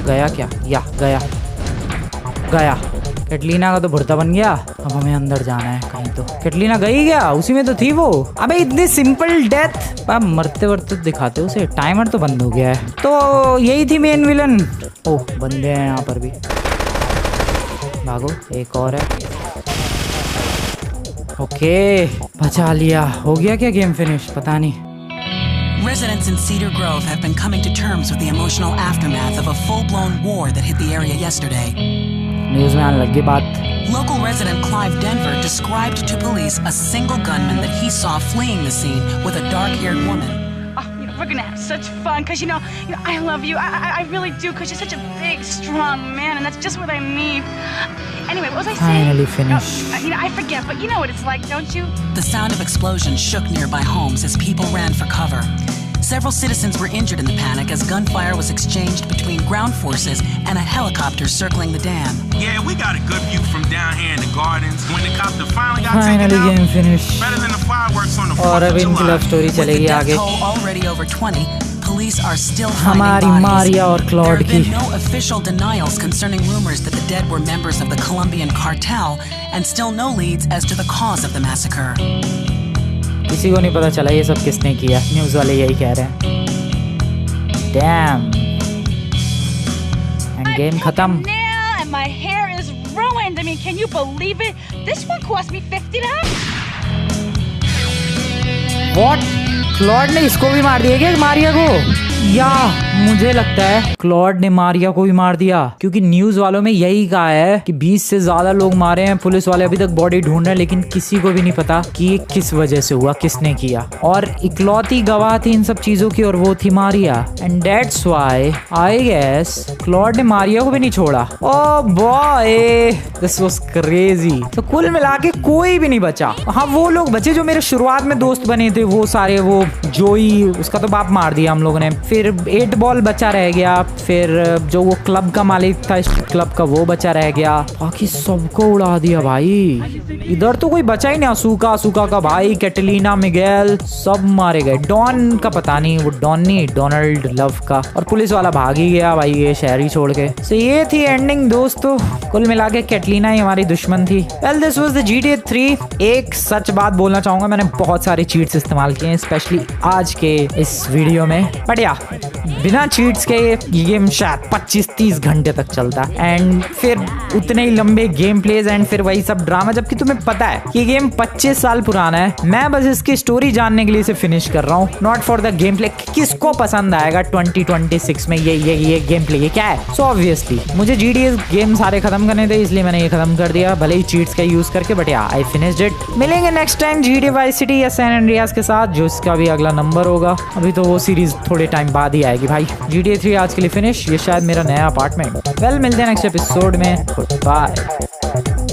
गया क्या? या गया। कैटलीना का तो भुर्ता बन गया। अब हमें अंदर जाना है कहीं तो। कैटलीना गई क्या? उसी में तो थी वो। अबे इतनी सिंपल डेथ। अब मरते दिखाते उसे। टाइमर तो बंद हो गया है। तो यही थी मेन विलन। ओह बंदे हैं यहाँ पर भी। भागो, एक और है। ओके, बचा लिया। हो गया क्या गेम फिनिश? पता नहीं। Residents in Cedar Grove have been coming to terms with the emotional aftermath of a full-blown war that hit the area yesterday. News में आने लगी बात। Local resident Clive Denver described to police a single gunman that he saw fleeing the scene with a dark-haired woman. We're gonna have such fun, cause you know, I love you. I really do, cause you're such a big, strong man, and that's just what I need. Anyway, what was I saying? Finally finished. I forget, but you know what it's like, don't you? The sound of explosions shook nearby homes as people ran for cover. Several citizens were injured in the panic as gunfire was exchanged between ground forces and a helicopter circling the dam. Yeah, we got a good view from down here in the gardens. When the copter finally got Finally taken game out, finished. better than the fireworks on the 4th और of अब इनकी July. Love story With the चलेगी death आगे. toll already over 20, police are still finding हमारी bodies. Maria और There Claude have की. been no official denials concerning rumors that the dead were members of the Colombian cartel, and still no leads as to the cause of the massacre. किसी को नहीं पता चला ये सब किसने किया. न्यूज़ वाले यही कह रहे हैं. Damn. And game खत्म. Now, and my hair is ruined. I mean, can you believe it? This one cost me $50. What? Claude ने इसको भी मार दिया क्या, मारिया को? या मुझे लगता है क्लॉड ने मारिया को भी मार दिया, क्योंकि न्यूज वालों में यही कहा है कि 20 से ज्यादा लोग मारे हैं. पुलिस वाले अभी तक बॉडी ढूंढ रहे हैं, लेकिन किसी को भी नहीं पता कि ये किस वजह से हुआ, किसने किया. और इकलौती गवाह थी इन सब चीजों की, और वो थी Maria. And that's why I guess Claude ने मारिया को भी नहीं छोड़ा. Oh boy, this was crazy. तो कुल मिला के कोई भी नहीं बचा. हाँ, वो लोग बचे जो मेरे शुरुआत में दोस्त बने थे, वो सारे. वो जोई, उसका तो बाप मार दिया हम लोगों ने. फिर 8 बॉल बचा रह गया. फिर जो वो क्लब का मालिक था, क्लब का, वो बचा रह गया. बाकी सबको उड़ा दिया भाई. इधर तो कोई बचा ही नहीं. असूका का भाई, कैटलीना, मिगेल, सब मारे गए. डॉन का पता नहीं, वो डॉन नहीं, डोनाल्ड लव का. और पुलिस वाला भाग ही गया भाई ये शहर ही छोड़ के. So ये थी एंडिंग दोस्तों. कुल मिला के कैटलीना ही हमारी दुश्मन थी. Well, this was the GTA 3. एक सच बात बोलना चाहूंगा, मैंने बहुत सारे चीट्स इस्तेमाल किए हैं, स्पेशली आज के इस वीडियो में. बट या बिना चीट्स के ये गेम शायद 25-30 घंटे तक चलता. एंड फिर उतने ही लंबे गेम प्लेज, एंड फिर वही सब ड्रामा, जबकि तुम्हें पता है कि गेम 25 साल पुराना है. मैं बस इसकी स्टोरी जानने के लिए इसे फिनिश कर रहा हूँ, not for the game play. किसको पसंद आएगा 2026 में ये गेम प्ले, ये क्या है? सो ऑब्वियसली मुझे GTA गेम सारे खत्म करने थे, इसलिए मैंने ये खत्म कर दिया, भले ही चीट्स का यूज करके. बट या आई फिनिश्ड इट. मिलेंगे next time GTA Vice City या सैन एंड्रियास के साथ, जो इसका भी अगला नंबर होगा. अभी तो वो सीरीज थोड़े टाइम बाद ही आएगी भाई. GTA 3 आज के लिए फिनिश. ये शायद मेरा नया अपार्टमेंट. वेल, मिलते हैं नेक्स्ट एपिसोड में. Good bye.